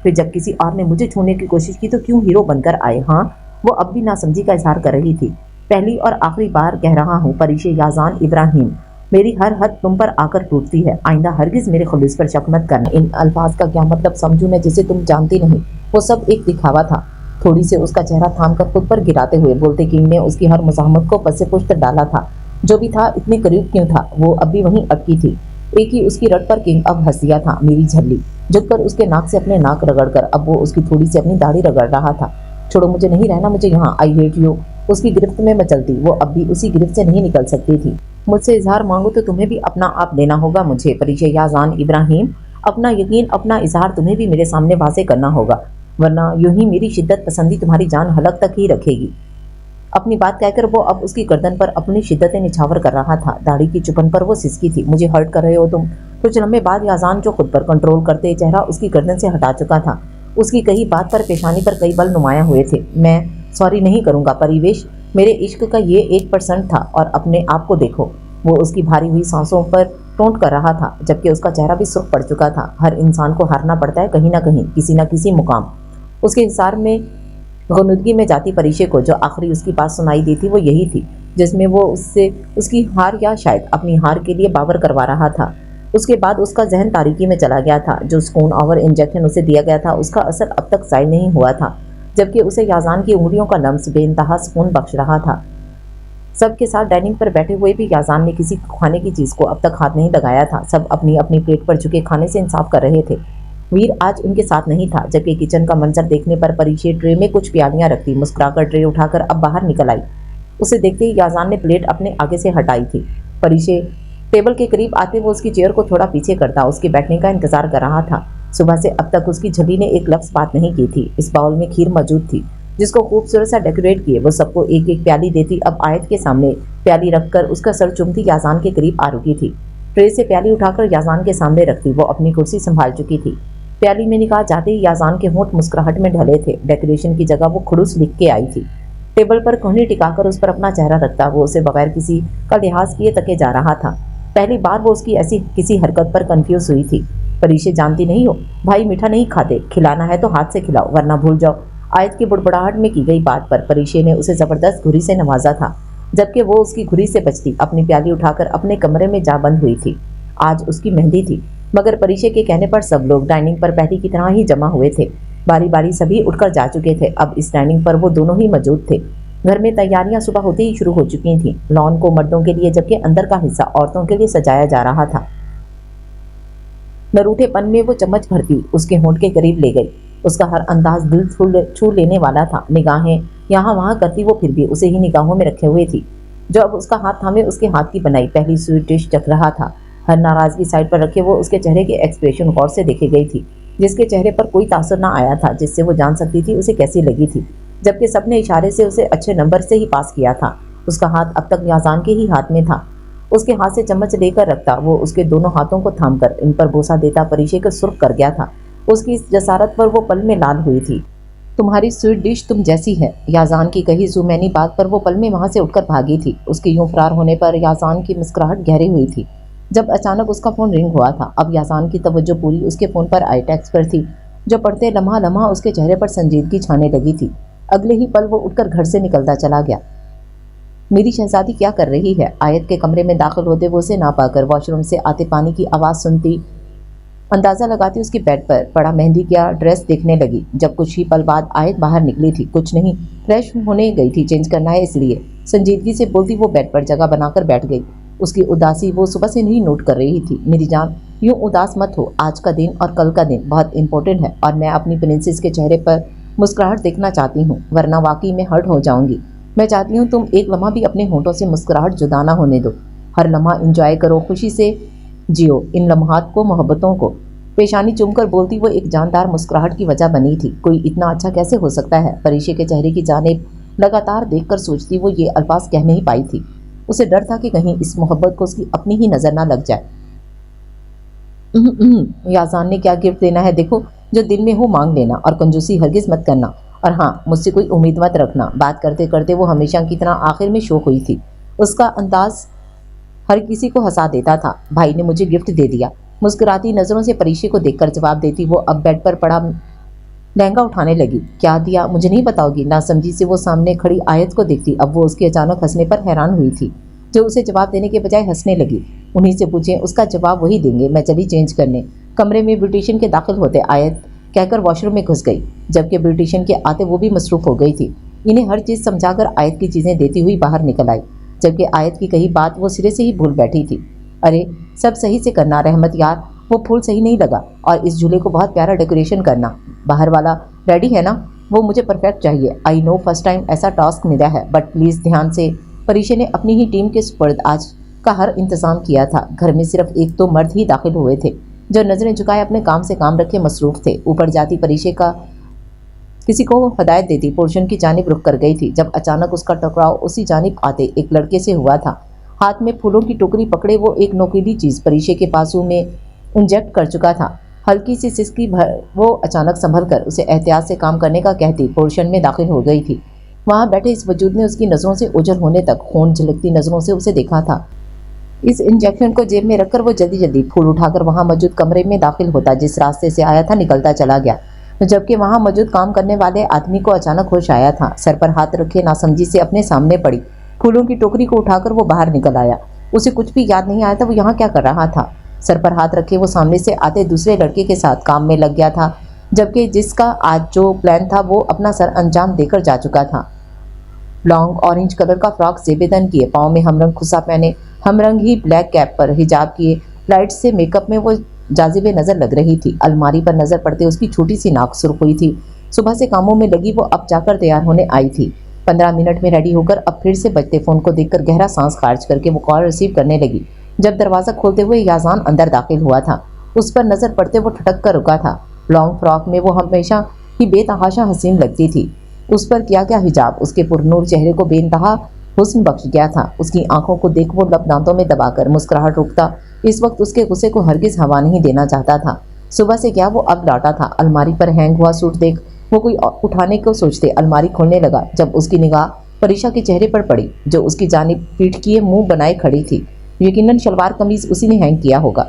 फिर जब किसी और ने मुझे छूने की कोशिश की तो क्यों हीरो बनकर आए? हाँ, वो अब भी नासमझी का इजहार कर रही थी। पहली और आखिरी बार कह रहा हूँ परिशे याजान इब्राहिम, मेरी हर हद तुम पर आकर टूटती है। आइंदा हरगिज मेरे खुलूस पर शक मत करना। इन अल्फाज का क्या मतलब समझूं मैं जिसे तुम जानती नहीं? वो सब एक दिखावा था। थोड़ी से उसका चेहरा थाम कर खुद पर गिराते हुए बोलते किंग ने उसकी हर मुज़ाहमत को पसे पुश्त डाला था। जो भी था इतने करीब क्यों था? वो अब भी वहीं अटकी थी। एक ही उसकी रट पर किंग अब हंस दिया था। मेरी झल्ली झुककर उसके नाक से अपने नाक रगड़कर अब वो उसकी थोड़ी सी अपनी दाढ़ी रगड़ रहा था। छोड़ो मुझे, नहीं रहना मुझे यहाँ, आई हेट यू। उसकी गिरफ्त में मचलती वो अब भी उसी गिरफ्त से नहीं निकल सकती थी। मुझसे इजहार मांगो तो तुम्हें भी अपना आप देना होगा मुझे परिशे याजान इब्राहिम। अपना यकीन, अपना इजहार तुम्हें भी मेरे सामने वाज़े करना होगा, वरना यूं ही मेरी शिद्दत पसंदी तुम्हारी जान हलक तक ही रखेगी। अपनी बात कहकर वो अब उसकी गर्दन पर अपनी शिद्दतें निछावर कर रहा था। दाढ़ी की चुपन पर वो सिसकी थी। मुझे हर्ट कर रहे हो तुम? कुछ लम्हे बाद याजान जो खुद पर कंट्रोल करते चेहरा उसकी गर्दन से हटा चुका था। उसकी कही बात पर पेशानी पर कई बल नुमाया हुए थे। मैं सॉरी नहीं करूँगा परिवेश, मेरे इश्क का ये 1% था और अपने आप को देखो। वो उसकी भारी हुई सांसों पर टोंट कर रहा था जबकि उसका चेहरा भी सुर्ख पड़ चुका था। हर इंसान को हारना पड़ता है कहीं ना कहीं, किसी न किसी मुकाम। उसके हिसार में गुनुदगी में जाती परिशे को जो आखिरी उसकी बात सुनाई दी थी वो यही थी जिसमें वो उससे उसकी हार या शायद अपनी हार के लिए बावर करवा रहा था। उसके बाद उसका जहन तारीकी में चला गया था। जो सुकून और इंजेक्शन उसे दिया गया था उसका असर अब तक ज़ाहिर नहीं हुआ था, जबकि उसे याजान की उंगलियों का लम्स बेइंतहा सुकून बख्श रहा था। सबके साथ डाइनिंग पर बैठे हुए भी याजान ने किसी खाने की चीज़ को अब तक हाथ नहीं लगाया था। सब अपनी अपनी प्लेट पर झुके खाने से इंसाफ कर रहे थे। वीर आज उनके साथ नहीं था, जबकि किचन का मंजर देखने पर परिशे ट्रे में कुछ प्यालियां रखती मुस्कुराकर ट्रे उठाकर अब बाहर निकल आई। उसे देखते ही याजान ने प्लेट अपने आगे से हटाई थी। परिशे टेबल के करीब आते वो उसकी चेयर को थोड़ा पीछे करता उसके बैठने का इंतजार कर रहा था। सुबह से अब तक उसकी झली ने एक लफ्ज़ बात नहीं की थी। इस बाउल में खीर मौजूद थी जिसको खूबसूरत सा डेकोरेट किए वो सबको एक एक प्याली देती। अब आयत के सामने प्याली रखकर उसका सर चुमती याजान के करीब आ रुकी थी। ट्रे से प्याली उठाकर याजान के सामने रखती वो अपनी कुर्सी संभाल चुकी थी। प्याली में निकाह जाते ही याजान के होंठ मुस्कुराहट में ढले थे। डेकोरेशन की जगह वो खुड़ूस लिख के आई थी। टेबल पर कोहनी टिकाकर उस पर अपना चेहरा रखता वो उसे बगैर किसी का लिहाज किए तके जा रहा था। पहली बार वो उसकी ऐसी किसी हरकत पर कंफ्यूज हुई थी। परिशे जानती नहीं हो, भाई मीठा नहीं खाते, खिलाना है तो हाथ से खिलाओ वरना भूल जाओ। आयत की बुड़बुड़ाहट में की गई बात पर परिशे ने उसे जबरदस्त घुरी से नवाजा था, जबकि वो उसकी घुरी से बचती अपनी प्याली उठाकर अपने कमरे में जा बंद हुई थी। आज उसकी मेहंदी थी, मगर परिशे के कहने पर सब लोग डाइनिंग पर पहले की तरह ही जमा हुए थे। बारी बारी सभी उठकर जा चुके थे। अब इस डाइनिंग पर वो दोनों ही मौजूद थे। घर में तैयारियां सुबह होते ही शुरू हो चुकी थीं। लॉन को मर्दों के लिए जबकि अंदर का हिस्सा औरतों के लिए सजाया जा रहा था। नरूठेपन में वो चम्मच भरती उसके होंठ के करीब ले गई। उसका हर अंदाज दिल छू लेने वाला था। निगाहें यहाँ वहाँ करती वो फिर भी उसे ही निगाहों में रखे हुए थी। जो अब उसका हाथ थामे उसके हाथ की बनाई पहली स्वीट डिश चख रहा था। हर नाराजगी साइड पर रखे वो उसके चेहरे के एक्सप्रेशन गौर से देखे गई थी, जिसके चेहरे पर कोई तासुर ना आया था, जिससे वो जान सकती थी उसे कैसी लगी थी, जबकि सबने इशारे से उसे अच्छे नंबर से ही पास किया था। उसका हाथ अब तक याजान के ही हाथ में था। उसके हाथ से चम्मच लेकर रखता वो उसके दोनों हाथों को थामकर इन पर बोसा देता परिशे को सुर्ख कर गया था। उसकी इस जसारत पर वो पल में लाल हुई थी। तुम्हारी स्वीट डिश तुम जैसी है, याजान की कही जुमैनी बात पर वो पल में वहाँ से उठकर भागी थी। उसके यूं फरार होने पर याजान की मुस्कुराहट गहरी हुई थी। जब अचानक उसका फ़ोन रिंग हुआ था। अब याजान की तवज्जो पूरी उसके फ़ोन पर आई टेक्स्ट पर थी, जो पढ़ते लम्हा लम्हा उसके चेहरे पर संजीदगी छाने लगी थी। अगले ही पल वो उठकर घर से निकलता चला गया। मेरी शहजादी क्या कर रही है? आयत के कमरे में दाखिल होते वो उसे ना पाकर वॉशरूम से आते पानी की आवाज़ सुनती अंदाज़ा लगाती उसकी बेड पर पड़ा मेहंदी का ड्रेस देखने लगी। जब कुछ ही पल बाद आयत बाहर निकली थी, कुछ नहीं, फ्रेश होने गई थी, चेंज करना है इसलिए। संजीदगी से बोलती वो बेड पर जगह बनाकर बैठ गई। उसकी उदासी वो सुबह से नहीं नोट कर रही थी। मेरी जान, यूं उदास मत हो, आज का दिन और कल का दिन बहुत इंपॉर्टेंट है और मैं अपनी प्रिंसेस के चेहरे पर मुस्कुराहट देखना चाहती हूँ, वरना वाकई में हर्ट हो जाऊंगी। मैं चाहती हूँ तुम एक लम्हा भी अपने होंठों से मुस्कुराहट जुदा ना होने दो। हर लम्हा इंजॉय करो, खुशी से जियो इन लम्हात को, मोहब्बतों को। पेशानी चुमकर बोलती वो एक जानदार मुस्कुराहट की वजह बनी थी। कोई इतना अच्छा कैसे हो सकता है? परिशे के चेहरे की जानिब लगातार देखकर सोचती वो ये अल्फाज कह नहीं पाई थी। उसे डर था कि कहीं इस मोहब्बत को उसकी अपनी ही नजर ना लग जाए। याजान ने क्या गिफ्ट देना है देखो, जो दिल में हो मांग लेना और कंजूसी हरगिज मत करना। और हाँ, मुझसे कोई उम्मीद मत रखना। बात करते करते वो हमेशा की तरह आखिर में शो हुई थी। उसका अंदाज हर किसी को हंसा देता था। भाई ने मुझे गिफ्ट दे दिया, मुस्कुराती नज़रों से परिशे को देखकर जवाब देती वो अब बेड पर पड़ा लहंगा उठाने लगी। क्या दिया मुझे नहीं बताओगी? नासमझी से वो सामने खड़ी आयत को देखती। अब वो उसके अचानक हंसने पर हैरान हुई थी, जो उसे जवाब देने के बजाय हंसने लगी। उन्हीं से पूछें, उसका जवाब वही देंगे। मैं चली चेंज करने। कमरे में ब्यूटिशियन के दाखिल होते आयत कहकर वॉशरूम में घुस गई, जबकि ब्यूटिशियन के आते वो भी मसरूफ हो गई थी। इन्हें हर चीज़ समझाकर आयत की चीज़ें देती हुई बाहर निकल आई, जबकि आयत की कही बात वो सिरे से ही भूल बैठी थी। अरे सब सही से करना रहमत यार, वो फूल सही नहीं लगा, और इस झूले को बहुत प्यारा डेकोरेशन करना। बाहर वाला रेडी है ना? वो मुझे परफेक्ट चाहिए। आई नो फर्स्ट टाइम ऐसा टास्क मिला है, बट प्लीज़ ध्यान से। परीशा ने अपनी ही टीम के सुपुर्द आज का हर इंतजाम किया था। घर में सिर्फ एक तो मर्द ही दाखिल हुए थे, जो नजरें झुकाए अपने काम से काम रखे मसरूफ थे। ऊपर जाती परीशा का किसी को हदायत देती पोर्शन की जानिब रुक कर गई थी, जब अचानक उसका टकराव उसी जानिब आते एक लड़के से हुआ था। हाथ में फूलों की टोकरी पकड़े वो एक नोकीली चीज़ परीशा के बाजू में इंजेक्ट कर चुका था। हल्की सी सिसकी भर वो अचानक संभल कर उसे एहतियात से काम करने का कहती पोर्शन में दाखिल हो गई थी। वहाँ बैठे इस वजूद ने उसकी नज़रों से ओझल होने तक खून झलकती नज़रों से उसे देखा था। इस इंजेक्शन को जेब में रखकर वो जल्दी जल्दी फूल उठाकर वहाँ मौजूद कमरे में दाखिल होता जिस रास्ते से आया था निकलता चला गया, जबकि वहाँ मौजूद काम करने वाले आदमी को अचानक होश आया था। सर पर हाथ रखे नासमझी से अपने सामने पड़ी फूलों की टोकरी को उठाकर वो बाहर निकल आया। उसे कुछ भी याद नहीं आया था वो यहाँ क्या कर रहा था। सर पर हाथ रखे वो सामने से आते दूसरे लड़के के साथ काम में लग गया था, जबकि जिसका आज जो प्लान था वो अपना सर अंजाम देकर जा चुका था। लॉन्ग ऑरेंज कलर का फ्रॉक जेबेदन किए, पाँव में हमरंग खुस्सा पहने, हमरंग ही ब्लैक कैप पर हिजाब किए, लाइट से मेकअप में वो जाजिबे नजर लग रही थी। अलमारी पर नजर पड़ते उसकी छोटी सी नाक सुर्ख हुई थी। सुबह से कामों में लगी वो अब जाकर तैयार होने आई थी। 15 मिनट में रेडी होकर अब फिर से बजते फोन को देखकर गहरा सांस खारिज करके वो कॉल रिसीव करने लगी, जब दरवाजा खोलते हुए याजान अंदर दाखिल हुआ था। उस पर नजर पड़ते वो ठटक कर रुका था। लॉन्ग फ्रॉक में वो हमेशा ही बेतहाशा हसीन लगती थी। उस पर किया गया हिजाब उसके पुरनूर चेहरे को बेइंतहा हुस्न बख्श गया था। उसकी आंखों को देख वो लब दांतों में दबाकर मुस्कुराहट रोकता। इस वक्त उसके गुस्से को हरगिज हवा नहीं देना चाहता था। सुबह से क्या वो अब लौटा था। अलमारी पर हैंग हुआ सूट देख वो कोई उठाने को सोचते अलमारी खोलने लगा, जब उसकी निगाह परीशा के चेहरे पर पड़ी, जो उसकी जानिब पीठ किए मुंह बनाए खड़ी थी। यकीनन शलवार कमीज उसी ने हैंग किया होगा।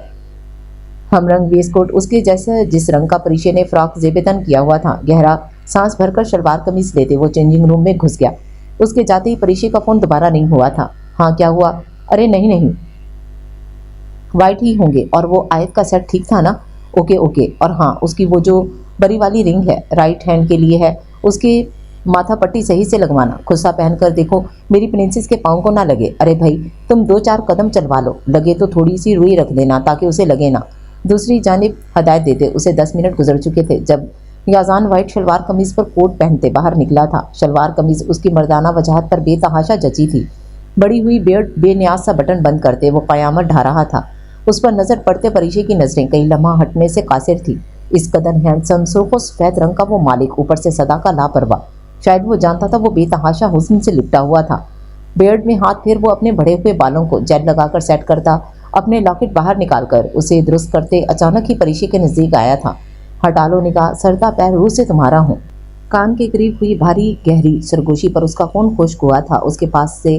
हमरंग वेस्टकोट उसके जैसा जिस रंग का परीशा ने फ्रॉक जेबेदन किया हुआ था। गहरा सांस भरकर शलवार कमीज लेते वो चेंजिंग रूम में घुस गया। उसके जाते ही परीशा का फोन दोबारा नहीं हुआ था। हाँ क्या हुआ? अरे नहीं नहीं, वाइट ही होंगे। और वो आयत का सेट ठीक था ना? Okay okay. और हाँ, उसकी वो जो बड़ी वाली रिंग है राइट हैंड के लिए है, उसके माथा पट्टी सही से लगवाना। खुस्सा पहनकर देखो मेरी प्रिंसेस के पाँव को ना लगे। अरे भाई तुम 2-4 कदम चलवा लो, लगे तो थोड़ी सी रुई रख देना ताकि उसे लगे ना। दूसरी जानिब हदायत देते उसे 10 मिनट गुजर चुके थे, जब याजान वाइट शलवार कमीज पर कोट पहनते बाहर निकला था। शलवार कमीज उसकी मर्दाना वजाहत पर बेतहाशा जची थी। बड़ी हुई बेर्ड बेनियाज सा बटन बंद करते वो कयामत ढा रहा था। उस पर नजर पड़ते परीशा की नजरें कई लम्हा हटने से कासिर थी। इस कदर हैंडसम सुर्ख सफेद रंग का वो मालिक, ऊपर से सदा का लापरवाह। शायद वो जानता था वो बेतहाशा हुस्न से लिपटा हुआ था। बेर्ड में हाथ फिर वो अपने बढ़े हुए बालों को जेल लगाकर सेट करता, अपने लॉकेट बाहर निकालकर उसे दुरुस्त करते अचानक ही परीशा के नजदीक आया था। हटा लो निगाह, सरता पैर रूह से तुम्हारा हूँ। कान के करीब हुई भारी गहरी सरगोशी पर उसका खून खुश्क हुआ था। उसके पास से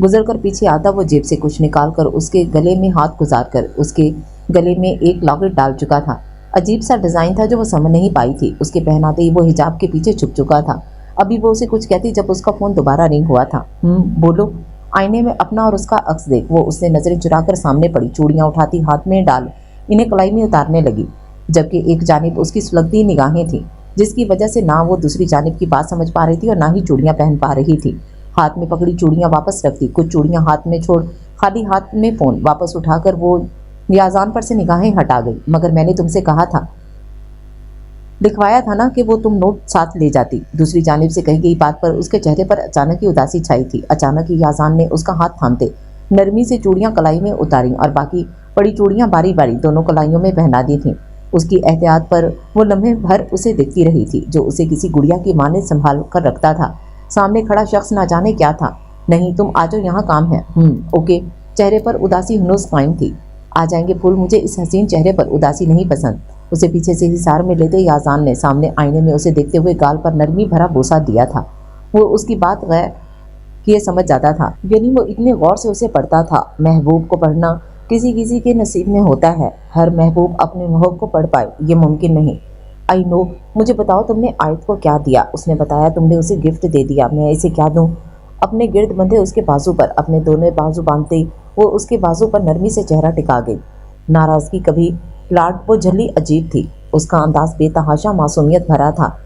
गुजरकर पीछे आता वो जेब से कुछ निकालकर उसके गले में हाथ गुजारकर उसके गले में एक लॉकेट डाल चुका था। अजीब सा डिजाइन था जो वो समझ नहीं पाई थी। उसके पहनाते ही वो हिजाब के पीछे छुप चुका था। अभी वो उसे कुछ कहती जब उसका फोन दोबारा रिंग हुआ था। बोलो। आईने में अपना और उसका अक्स देख। वो उससे नजरें चुराकर सामने पड़ी, चूड़ियां उठाती हाथ में डाल इन्हें कलाई में उतारने लगी, जबकि एक जानिब उसकी सुलगती निगाहें थी, जिसकी वजह से ना वो दूसरी जानिब की बात समझ पा रही थी और ना ही चूड़ियां पहन पा रही थी। हाथ में पकड़ी चूड़ियां वापस रखती, कुछ चूड़ियां हाथ में छोड़ खाली हाथ में फोन वापस उठाकर वो याजान पर से निगाहें हटा गई। मगर मैंने तुमसे कहा था, लिखवाया था ना कि वो तुम नोट साथ ले जाती। दूसरी जानिब से कही गई बात पर उसके चेहरे पर अचानक ही उदासी छाई थी। अचानक ही याजान ने उसका हाथ थामते नरमी से चूड़ियां कलाई में उतारी और बाकी पड़ी चूड़ियां बारी बारी दोनों कलाइयों में पहना दी थीं। उसकी एहतियात पर वो लम्हे भर उसे देखती रही थी, जो उसे किसी गुड़िया की मां ने संभाल कर रखता था। सामने खड़ा शख्स ना जाने क्या था। नहीं तुम आ जाओ, यहाँ काम है। ओके। चेहरे पर उदासी हनूस कायम थी। आ जाएंगे फूल, मुझे इस हसीन चेहरे पर उदासी नहीं पसंद। उसे पीछे से हिसार में लेते याजान ने सामने आईने में उसे देखते हुए गाल पर नरमी भरा बोसा दिया था। वो उसकी बात गैर किए समझ जाता था, यानी वो इतने गौर से उसे पढ़ता था। महबूब को पढ़ना किसी किसी के नसीब में होता है, हर महबूब अपने महबूब को पढ़ पाए ये मुमकिन नहीं। I know. मुझे बताओ तुमने आयत को क्या दिया? उसने बताया तुमने उसे गिफ्ट दे दिया। मैं इसे क्या दूं? अपने गिर्द बंधे उसके बाजू पर अपने दोनों बाजू बांधते वो उसके बाजू पर नरमी से चेहरा टिका गई। नाराजगी कभी लाड वो झल्ली अजीब थी। उसका अंदाज बेतहाशा मासूमियत भरा था,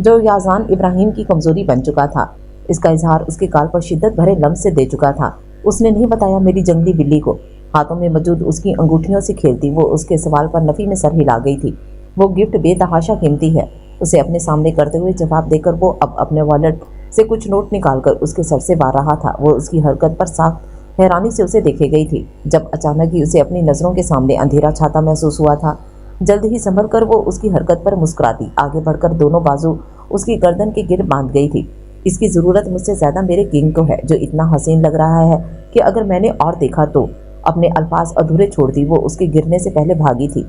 जो याजान इब्राहिम की कमजोरी बन चुका था। इसका इजहार उसके गाल पर शिद्दत भरे लम्स से दे चुका था। उसने नहीं बताया मेरी जंगली बिल्ली को। हाथों में मौजूद उसकी अंगूठियों से खेलती वो उसके सवाल पर नफी में सर हिला गई थी। वो गिफ्ट बेतहाशा कीमती है, उसे अपने सामने करते हुए जवाब देकर वो अब अपने वॉलेट से कुछ नोट निकालकर उसके सर से बार रहा था। वो उसकी हरकत पर साफ हैरानी से उसे देखे गई थी, जब अचानक ही उसे अपनी नजरों के सामने अंधेरा छाता महसूस हुआ था। जल्द ही संभल कर वो उसकी हरकत पर मुस्कुराती आगे बढ़कर दोनों बाजू उसकी गर्दन के गिर बांध गई थी। इसकी ज़रूरत मुझसे ज़्यादा मेरे किंग को है, जो इतना हसीन लग रहा है कि अगर मैंने और देखा तो। अपने अल्फाज अधूरे छोड़ दी वो उसके गिरने से पहले भागी थी।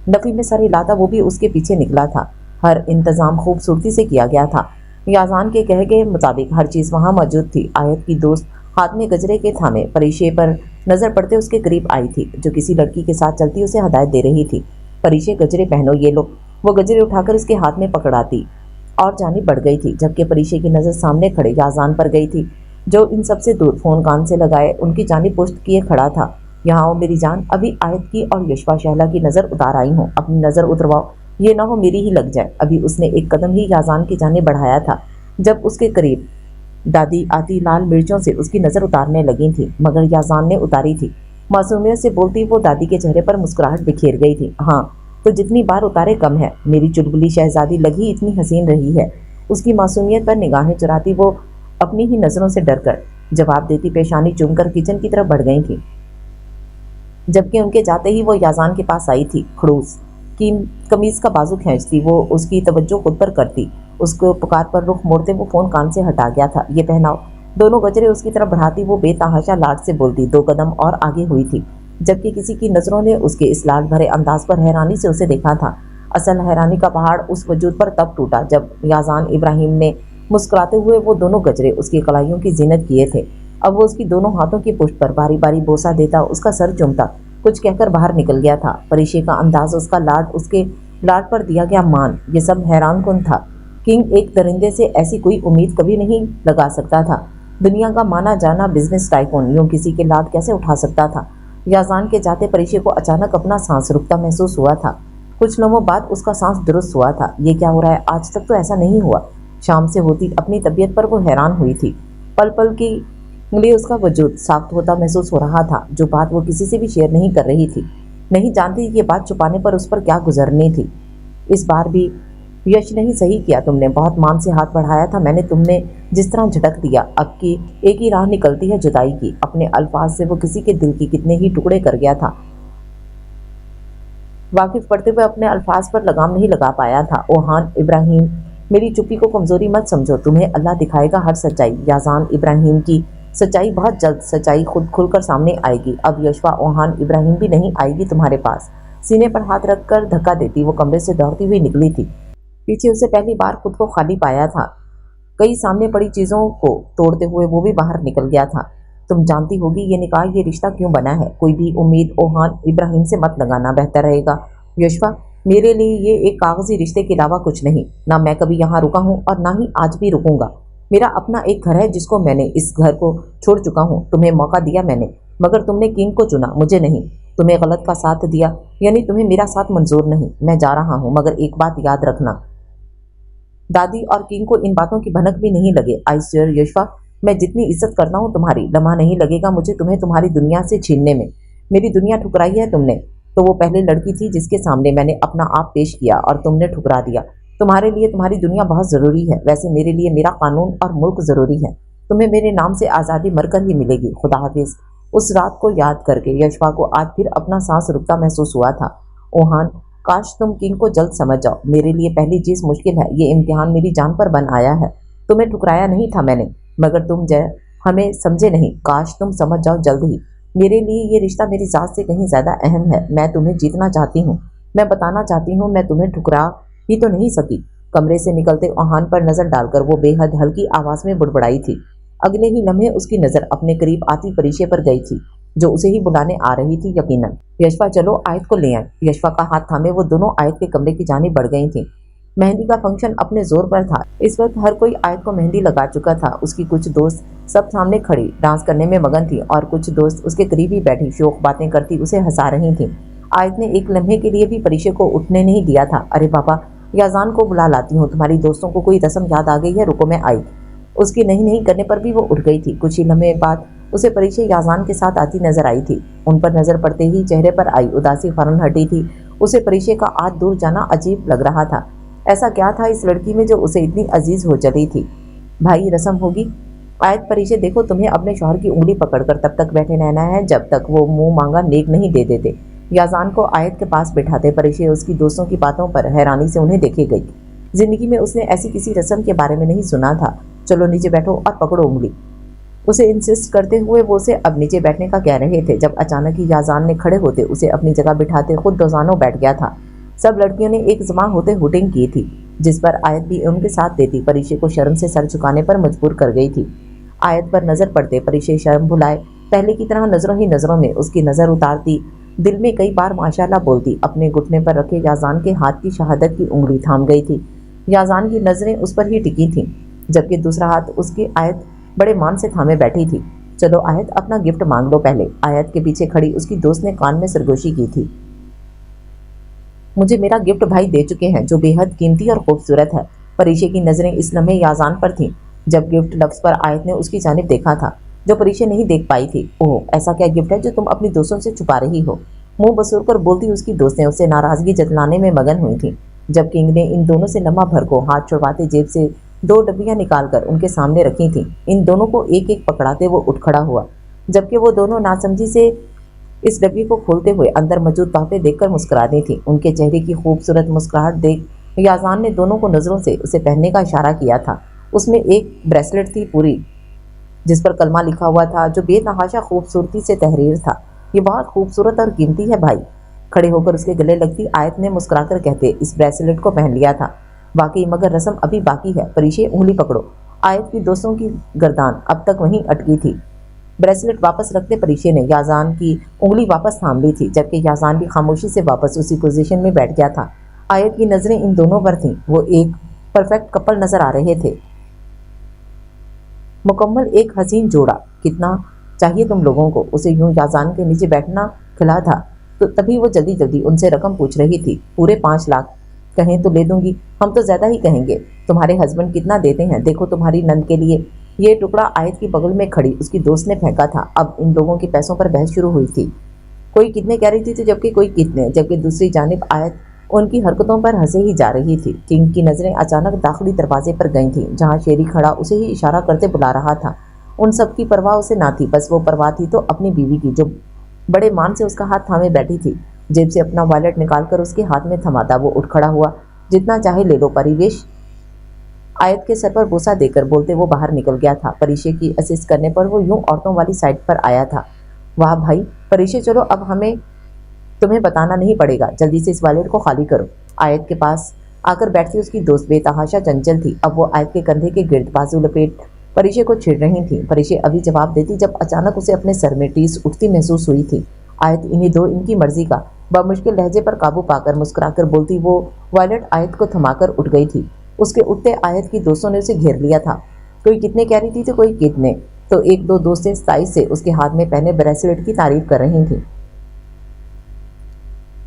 नफी में सर हिलाता वो भी उसके पीछे निकला था। हर इंतज़ाम खूबसूरती से किया गया था। याजान के कहे गए मुताबिक हर चीज़ वहाँ मौजूद थी। आयत की दोस्त हाथ में गजरे के थामे परीशे पर नज़र पड़ते उसके करीब आई थी, जो किसी लड़की के साथ चलती उसे हदायत दे रही थी। परीशे, गजरे पहनो, ये लो। वो गजरे उठाकर उसके हाथ में पकड़ाती और जानी बढ़ गई थी, जबकि परीशे की नज़र सामने खड़े याजान पर गई थी, जो इन सबसे दूर फ़ोन कान से लगाए उनकी जानी पुष्ट किए खड़ा था। यहाँ आओ मेरी जान, अभी आयत की और यशवा शहला की नज़र उतार आई हूँ, अपनी नज़र उतरवाओ, ये ना हो मेरी ही लग जाए। अभी उसने एक कदम ही याजान की जाने बढ़ाया था, जब उसके करीब दादी आती लाल मिर्चों से उसकी नज़र उतारने लगी थी, मगर याजान ने उतारी थी। मासूमियत से बोलती वो दादी के चेहरे पर मुस्कुराहट बिखेर गई थी। हाँ, तो जितनी बार उतारे कम है। मेरी चुलबुली शहजादी लगी इतनी हसीन रही है। उसकी मासूमियत पर निगाहें चुराती वो अपनी ही नज़रों से डरकर जवाब देती पेशानी चूमकर किचन की तरफ बढ़ गई थी, जबकि उनके जाते ही वो याजान के पास आई थी। खड़ूस की कमीज़ का बाजू खींचती वो उसकी तवज्जो खुद पर करती। उसको पुकार पर रुख मोड़ते वो फ़ोन कान से हटा गया था। ये पहनाओ। दोनों गजरे उसकी तरफ बढ़ाती वो बेतहाशा लाड से बोलती। 2 कदम और आगे हुई थी, जबकि किसी की नज़रों ने उसके इस लाड भरे अंदाज पर हैरानी से उसे देखा था। असल हैरानी का पहाड़ उस वजूद पर तब टूटा जब याजान इब्राहिम ने मुस्कुराते हुए वो दोनों गजरे उसकी कलाइयों की जीनत किए थे। अब वो उसकी दोनों हाथों की पुष्ट पर बारी बारी बोसा देता, उसका सर चूमता, कुछ कहकर बाहर निकल गया था। परीशे का अंदाज, उसका लाड, उसके लाड पर दिया गया मान, ये सब हैरान कुन था। किंग एक दरिंदे से ऐसी कोई उम्मीद कभी नहीं लगा सकता था। दुनिया का माना जाना बिजनेस टाइकून यूं किसी के लाड कैसे उठा सकता था? याजान के जाते परीशे को अचानक अपना सांस रुकता महसूस हुआ था। कुछ लम्हों बाद उसका सांस दुरुस्त हुआ था। ये क्या हो रहा है? आज तक तो ऐसा नहीं हुआ। शाम से होती अपनी तबीयत पर वो हैरान हुई थी। पल पल के लिए उसका वजूद साख्त होता महसूस हो रहा था, जो बात वो किसी से भी शेयर नहीं कर रही थी। नहीं जानती ये बात छुपाने पर उस पर क्या गुजरनी थी। इस बार भी यश नहीं सही किया तुमने, बहुत मान से हाथ बढ़ाया था मैंने, तुमने जिस तरह झटक दिया। अब की एक ही राह निकलती है जुदाई की। अपने अल्फाज से वो किसी के दिल की कितने ही टुकड़े कर गया था। वाकिफ पढ़ते हुए अपने अल्फाज पर लगाम नहीं लगा पाया था। ओहान इब्राहिम, मेरी चुप्पी को कमजोरी मत समझो, तुम्हें अल्लाह दिखाएगा हर सच्चाई। याजान इब्राहिम की सच्चाई बहुत जल्द, सच्चाई खुद खुलकर सामने आएगी। अब यशवा ओहान इब्राहिम भी नहीं आएगी तुम्हारे पास। सीने पर हाथ रखकर धक्का देती वो कमरे से दौड़ती हुई निकली थी। पीछे उसे पहली बार खुद को खाली पाया था। कई सामने पड़ी चीज़ों को तोड़ते हुए वो भी बाहर निकल गया था। तुम जानती होगी ये निकाह, ये रिश्ता क्यों बना है। कोई भी उम्मीद ओहान इब्राहिम से मत लगाना, बेहतर रहेगा। यशवा, मेरे लिए ये एक कागजी रिश्ते के अलावा कुछ नहीं। ना मैं कभी यहाँ रुका हूँ और ना ही आज भी रुकूंगा। मेरा अपना एक घर है जिसको मैंने इस घर को छोड़ चुका हूँ। तुम्हें मौका दिया मैंने, मगर तुमने किंग को चुना, मुझे नहीं। तुम्हें गलत का साथ दिया, यानी तुम्हें मेरा साथ मंजूर नहीं। मैं जा रहा हूँ, मगर एक बात याद रखना, दादी और किंग को इन बातों की भनक भी नहीं लगे। आई स्वेयर यशवा, मैं जितनी इज्जत करता हूँ तुम्हारी, लम्हा नहीं लगेगा मुझे तुम्हें तुम्हारी दुनिया से छीनने में। मेरी दुनिया ठुकराई है तुमने, तो वो पहले लड़की थी जिसके सामने मैंने अपना आप पेश किया और तुमने ठुकरा दिया। तुम्हारे लिए तुम्हारी दुनिया बहुत ज़रूरी है, वैसे मेरे लिए मेरा कानून और मुल्क ज़रूरी है। तुम्हें मेरे नाम से आज़ादी मरकर ही मिलेगी। खुदा हाफिज़। उस रात को याद करके यशवा को आज फिर अपना सांस रुकता महसूस हुआ था। ओहान, काश तुम किंग को जल्द समझ जाओ। मेरे लिए पहली चीज़ मुश्किल है, ये इम्तिहान मेरी जान पर बन आया है। तुम्हें ठुकराया नहीं था मैंने, मगर तुम जय हमें समझे नहीं। काश तुम समझ जाओ जल्द ही। मेरे लिए ये रिश्ता मेरी ज़ात से कहीं ज़्यादा अहम है। मैं तुम्हें जीतना चाहती हूँ। मैं बताना चाहती हूँ, मैं तुम्हें ठुकरा ही तो नहीं सकी। कमरे से निकलते ओहान पर नज़र डालकर वो बेहद हल्की आवाज़ में बुड़बड़ाई थी। अगले ही लम्हे उसकी नज़र अपने करीब आती परीशे पर गई थी। जो उसे ही बुलाने आ रही थी यकीनन। यशफा चलो आयत को ले आए। यशफा का हाथ थामे वो दोनों आयत के कमरे की जानिब बढ़ गई थीं। मेहंदी का फंक्शन अपने जोर पर था। इस वक्त हर कोई आयत को मेहंदी लगा चुका था। उसकी कुछ दोस्त सब सामने खड़ी डांस करने में मगन थी और कुछ दोस्त उसके करीब ही बैठी शौक बातें करती उसे हंसा रही थी। आयत ने एक लम्हे के लिए भी परिशे को उठने नहीं दिया था। अरे बाबा, याजान को बुला लाती हूँ, तुम्हारी दोस्तों को कोई रस्म याद आ गई है, रुको मैं आई। उसकी नहीं करने पर भी वो उठ गई थी। कुछ ही लम्हे बाद उसे परिशे याजान के साथ आती नजर आई थी। उन पर नजर पड़ते ही चेहरे पर आई उदासी फौरन हटी थी। उसे परिशे का आज दूर जाना अजीब लग रहा था। ऐसा क्या था इस लड़की में जो उसे इतनी अजीज हो चली थी। भाई रस्म होगी। आयत, परिशे देखो, तुम्हें अपने शौहर की उंगली पकड़कर तब तक बैठे रहना है जब तक वो मुंह मांगा नेक नहीं दे देते। याजान को आयत के पास बिठाते परिशे उसकी दोस्तों की बातों पर हैरानी से उन्हें देखे गई। जिंदगी में उसने ऐसी किसी रस्म के बारे में नहीं सुना था। चलो नीचे बैठो और पकड़ो उंगली। उसे इंसिस्ट करते हुए वो उसे अब नीचे बैठने का कह रहे थे जब अचानक ही याजान ने खड़े होते उसे अपनी जगह बिठाते खुद दोजानों बैठ गया था। सब लड़कियों ने एक जमा होते हुटिंग की थी, जिस पर आयत भी उनके साथ देती परिशे को शर्म से सर झुकाने पर मजबूर कर गई थी। आयत पर नजर पड़ते परिशे शर्म भुलाए पहले की तरह नजरों ही नजरों में उसकी नजर उतारती, दिल में कई बार माशाल्लाह बोलती। अपने घुटने पर रखे याजान के हाथ की शहादत की उंगली थाम गई थी। याजान की नजरें उस पर ही टिकी थीं, जबकि दूसरा हाथ उसकी आयत बड़े मान से थामे बैठी थी। चलो आयत, अपना गिफ्ट मांग लो पहले। आयत के पीछे खड़ी उसकी दोस्त ने कान में सरगोशी की थी। मुझे मेरा गिफ्ट भाई दे चुके हैं जो बेहद कीमती और खूबसूरत है। परिशे की नजरें इस लम्हे याजान पर थीं जब गिफ्ट लफ्ज पर आयत ने उसकी जानिब देखा था, जो परिशे नहीं देख पाई थी। ओह, ऐसा क्या गिफ्ट है जो तुम अपनी दोस्तों से छुपा रही हो? मुंह बसूर कर बोलती उसकी दोस्तें उससे नाराजगी जतलाने में मगन हुई थी। जब किंग ने इन दोनों से लम्हा भर को हाथ छुड़वाते जेब से 2 डब्बियां निकालकर उनके सामने रखी थीं। इन दोनों को एक एक पकड़ाते वो उठ खड़ा हुआ, जबकि वो दोनों नासमझी से इस डब्बी को खोलते हुए अंदर मौजूद तोहफे देखकर मुस्कुरा दी थी। उनके चेहरे की खूबसूरत मुस्कुराहट देख याजान ने दोनों को नजरों से उसे पहनने का इशारा किया था। उसमें एक ब्रेसलेट थी पूरी, जिस पर कलमा लिखा हुआ था, जो बेतहाशा खूबसूरती से तहरीर था। ये बहुत खूबसूरत और कीमती है भाई। खड़े होकर उसके गले लगती आयत ने मुस्कुराकर कहते इस ब्रेसलेट को पहन लिया था। वाकई, मगर रस्म अभी बाकी है। परिशे, उंगली पकड़ो। आयत की दोस्तों की गर्दान अब तक वहीं अटकी थी। ब्रेसलेट वापस रखते परिशे ने याजान की उंगली वापस थाम ली थी, जबकि याजान भी खामोशी से वापस उसी पोजीशन में बैठ गया था। आयत की नजरें इन दोनों पर थीं। वो एक परफेक्ट कपल नजर आ रहे थे, मुकम्मल एक हसीन जोड़ा। कितना चाहिए तुम लोगों को? उसे यूं याजान के नीचे बैठना खिला था तो तभी वो जल्दी जल्दी उनसे रकम पूछ रही थी। पूरे 5 लाख कहें तो ले दूंगी। हम तो ज्यादा ही कहेंगे। तुम्हारे हस्बैंड कितना देते हैं? देखो तुम्हारी नंद के लिए। ये टुकड़ा आयत की बगल में खड़ी उसकी दोस्त ने फेंका था। अब इन लोगों के पैसों पर बहस शुरू हुई थी। कोई कितने कह रही थी तो जबकि कोई कितने, जबकि दूसरी जानिब आयत उनकी हरकतों पर हंसे ही जा रही थी। किंग की नजरें अचानक दाखिली दरवाजे पर गई थीं, जहां शेरी खड़ा उसे ही इशारा करते बुला रहा था। उन सब की परवाह उसे ना थी, बस वो परवाह थी तो अपनी बीवी की, जो बड़े मान से उसका हाथ थामे बैठी थी। जेब से अपना वॉलेट निकालकर उसके हाथ में थमाता वो उठ खड़ा हुआ। जितना चाहे ले लो परिवेश। आयत के सर पर बोसा देकर बोलते वो बाहर निकल गया था। परिशे की असिस्ट करने पर वो यूं औरतों वाली साइड पर आया था। वाह भाई परिशे, चलो अब हमें तुम्हें बताना नहीं पड़ेगा, जल्दी से इस वॉलेट को खाली करो। आयत के पास आकर बैठती उसकी दोस्त बेतहाशा चंचल थी। अब वो आयत के कंधे के गिर्द बाजू लपेट परिशे को छेड़ रही थी। परिशे अभी जवाब देती जब अचानक उसे अपने सर में टीस उठती महसूस हुई थी। आयत इन्हीं दो इनकी मर्जी का। बमुश्किल लहजे पर काबू पाकर मुस्कुराकर बोलती वो वॉलेट आयत को थमाकर उठ गई थी। उसके उठते आयत की दोस्तों ने उसे घेर लिया था। कोई कितने कह रही थी तो कोई कितने, तो एक दो दोस्तें साइज से उसके हाथ में पहने ब्रेसलेट की तारीफ कर रही थी।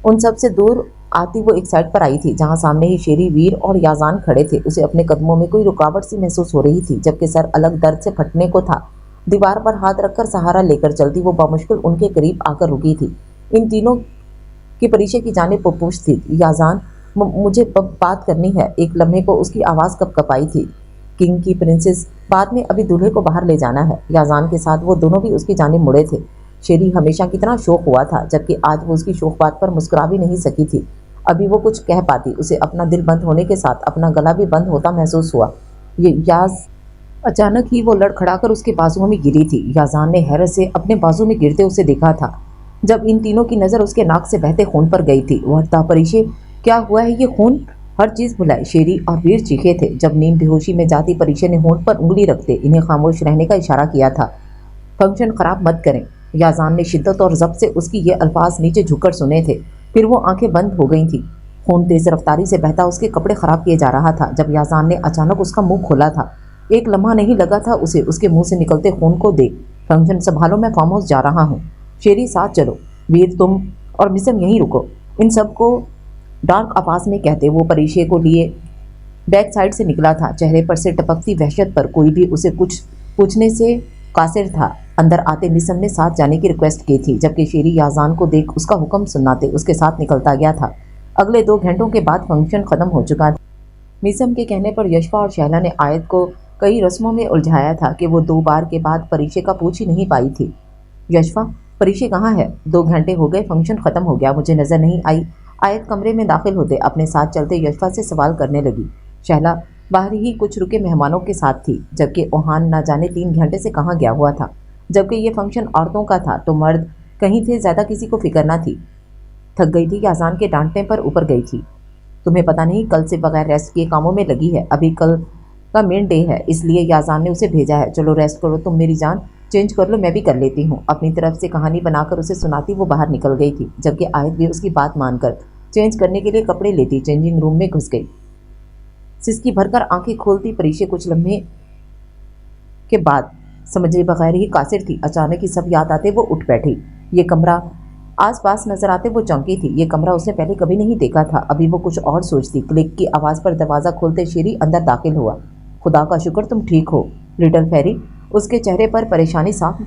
उन सब से दूर आती वो एक साइड पर आई थी, जहां सामने ही शेरी, वीर और याजान खड़े थे। उसे अपने कदमों में कोई रुकावट सी महसूस हो रही थी, जबकि सर अलग दर्द से फटने को था। दीवार पर हाथ रखकर सहारा लेकर चलती वो बामुश्किल उनके करीब आकर रुकी थी। इन तीनों की परिशे की जानिब पूछ थी, याजान मुझे बात करनी है। एक लम्हे को उसकी आवाज़ कपकपाई थी। किंग की प्रिंसेस, बाद में अभी दूल्हे को बाहर ले जाना है। याजान के साथ वो दोनों भी उसकी जानिब मुड़े थे। शेरी हमेशा कितना शौक हुआ था, जबकि आज वो उसकी शौक बात पर मुस्कुरा भी नहीं सकी थी। अभी वो कुछ कह पाती, उसे अपना दिल बंद होने के साथ अपना गला भी बंद होता महसूस हुआ। ये याज अचानक ही वो लड़खड़ाकर उसके बाजुओं में गिरी थी। याजान ने हैरत से अपने बाजू में गिरते उसे देखा था। जब इन तीनों की नज़र उसके नाक से बहते खून पर गई थी, वह था परिशे, क्या हुआ है ये खून? हर चीज़ भुलाए शेरी और वीर चीखे थे। जब नींद बेहोशी में जाती परिशे ने होंठ पर उंगली रखते इन्हें खामोश रहने का इशारा किया था। फंक्शन खराब मत करें। याजान ने शिद्दत और ज़ब्त से उसकी ये अल्फाज नीचे झुककर सुने थे। फिर वो आंखें बंद हो गई थीं। खून तेज रफ्तारी से बहता उसके कपड़े खराब किए जा रहा था जब याजान ने अचानक उसका मुंह खोला था। एक लम्हा नहीं लगा था उसे उसके मुंह से निकलते खून को देख। फंक्शन संभालो, मैं फार्म हाउस जा रहा हूँ। शेरी साथ चलो, वीर तुम और मिसम यहीं रुको। इन सब को डार्क आवाज में कहते वो परीक्षे को लिए बैक साइड से निकला था। चेहरे पर से टपकती वहशत पर कोई भी उसे कुछ पूछने से कासिर था। अंदर आते मिसम ने साथ जाने की रिक्वेस्ट की थी, जबकि शेरी याजान को देख उसका हुक्म सुनाते उसके साथ निकलता गया था। अगले 2 घंटों के बाद फंक्शन खत्म हो चुका था। मिसम के कहने पर यशफा और शहला ने आयत को कई रस्मों में उलझाया था कि वो 2 बार के बाद परीक्षे का पूछ ही नहीं पाई थी। यशफा, परीक्षे कहाँ है? 2 घंटे हो गए, फंक्शन खत्म हो गया, मुझे नजर नहीं आई। आयत कमरे में दाखिल होते अपने साथ चलते यशफा से सवाल करने लगी। शहला बाहर ही कुछ रुके मेहमानों के साथ थी, जबकि ओहान न जाने 3 घंटे से कहाँ गया हुआ था। जबकि ये फंक्शन औरतों का था तो मर्द कहीं थे, ज़्यादा किसी को फिक्र न थी। थक गई थी, याजान के डांटने पर ऊपर गई थी। तुम्हें पता नहीं, कल से बगैर रेस्ट किए कामों में लगी है। अभी कल का मेन डे है, इसलिए याजान ने उसे भेजा है। चलो रेस्ट करो तुम मेरी जान, चेंज कर लो, मैं भी कर लेती हूँ। अपनी तरफ से कहानी बनाकर उसे सुनाती वो बाहर निकल गई थी, जबकि आयत भी उसकी बात मानकर चेंज करने के लिए कपड़े लेती चेंजिंग रूम में घुस गई। सिसकी भरकर आंखें खोलती परीक्षे कुछ लम्हे के बाद समझे बगैर ही कासिर थी। अचानक ही सब याद आते वो उठ बैठी। ये कमरा आसपास नजर आते वो चौंकी थी। ये कमरा उसने पहले कभी नहीं देखा था। अभी वो कुछ और सोचती, क्लिक की आवाज़ पर दरवाज़ा खोलते शेरी अंदर दाखिल हुआ। खुदा का शुक्र तुम ठीक हो लिटिल फेरी। उसके चेहरे पर परेशानी साफ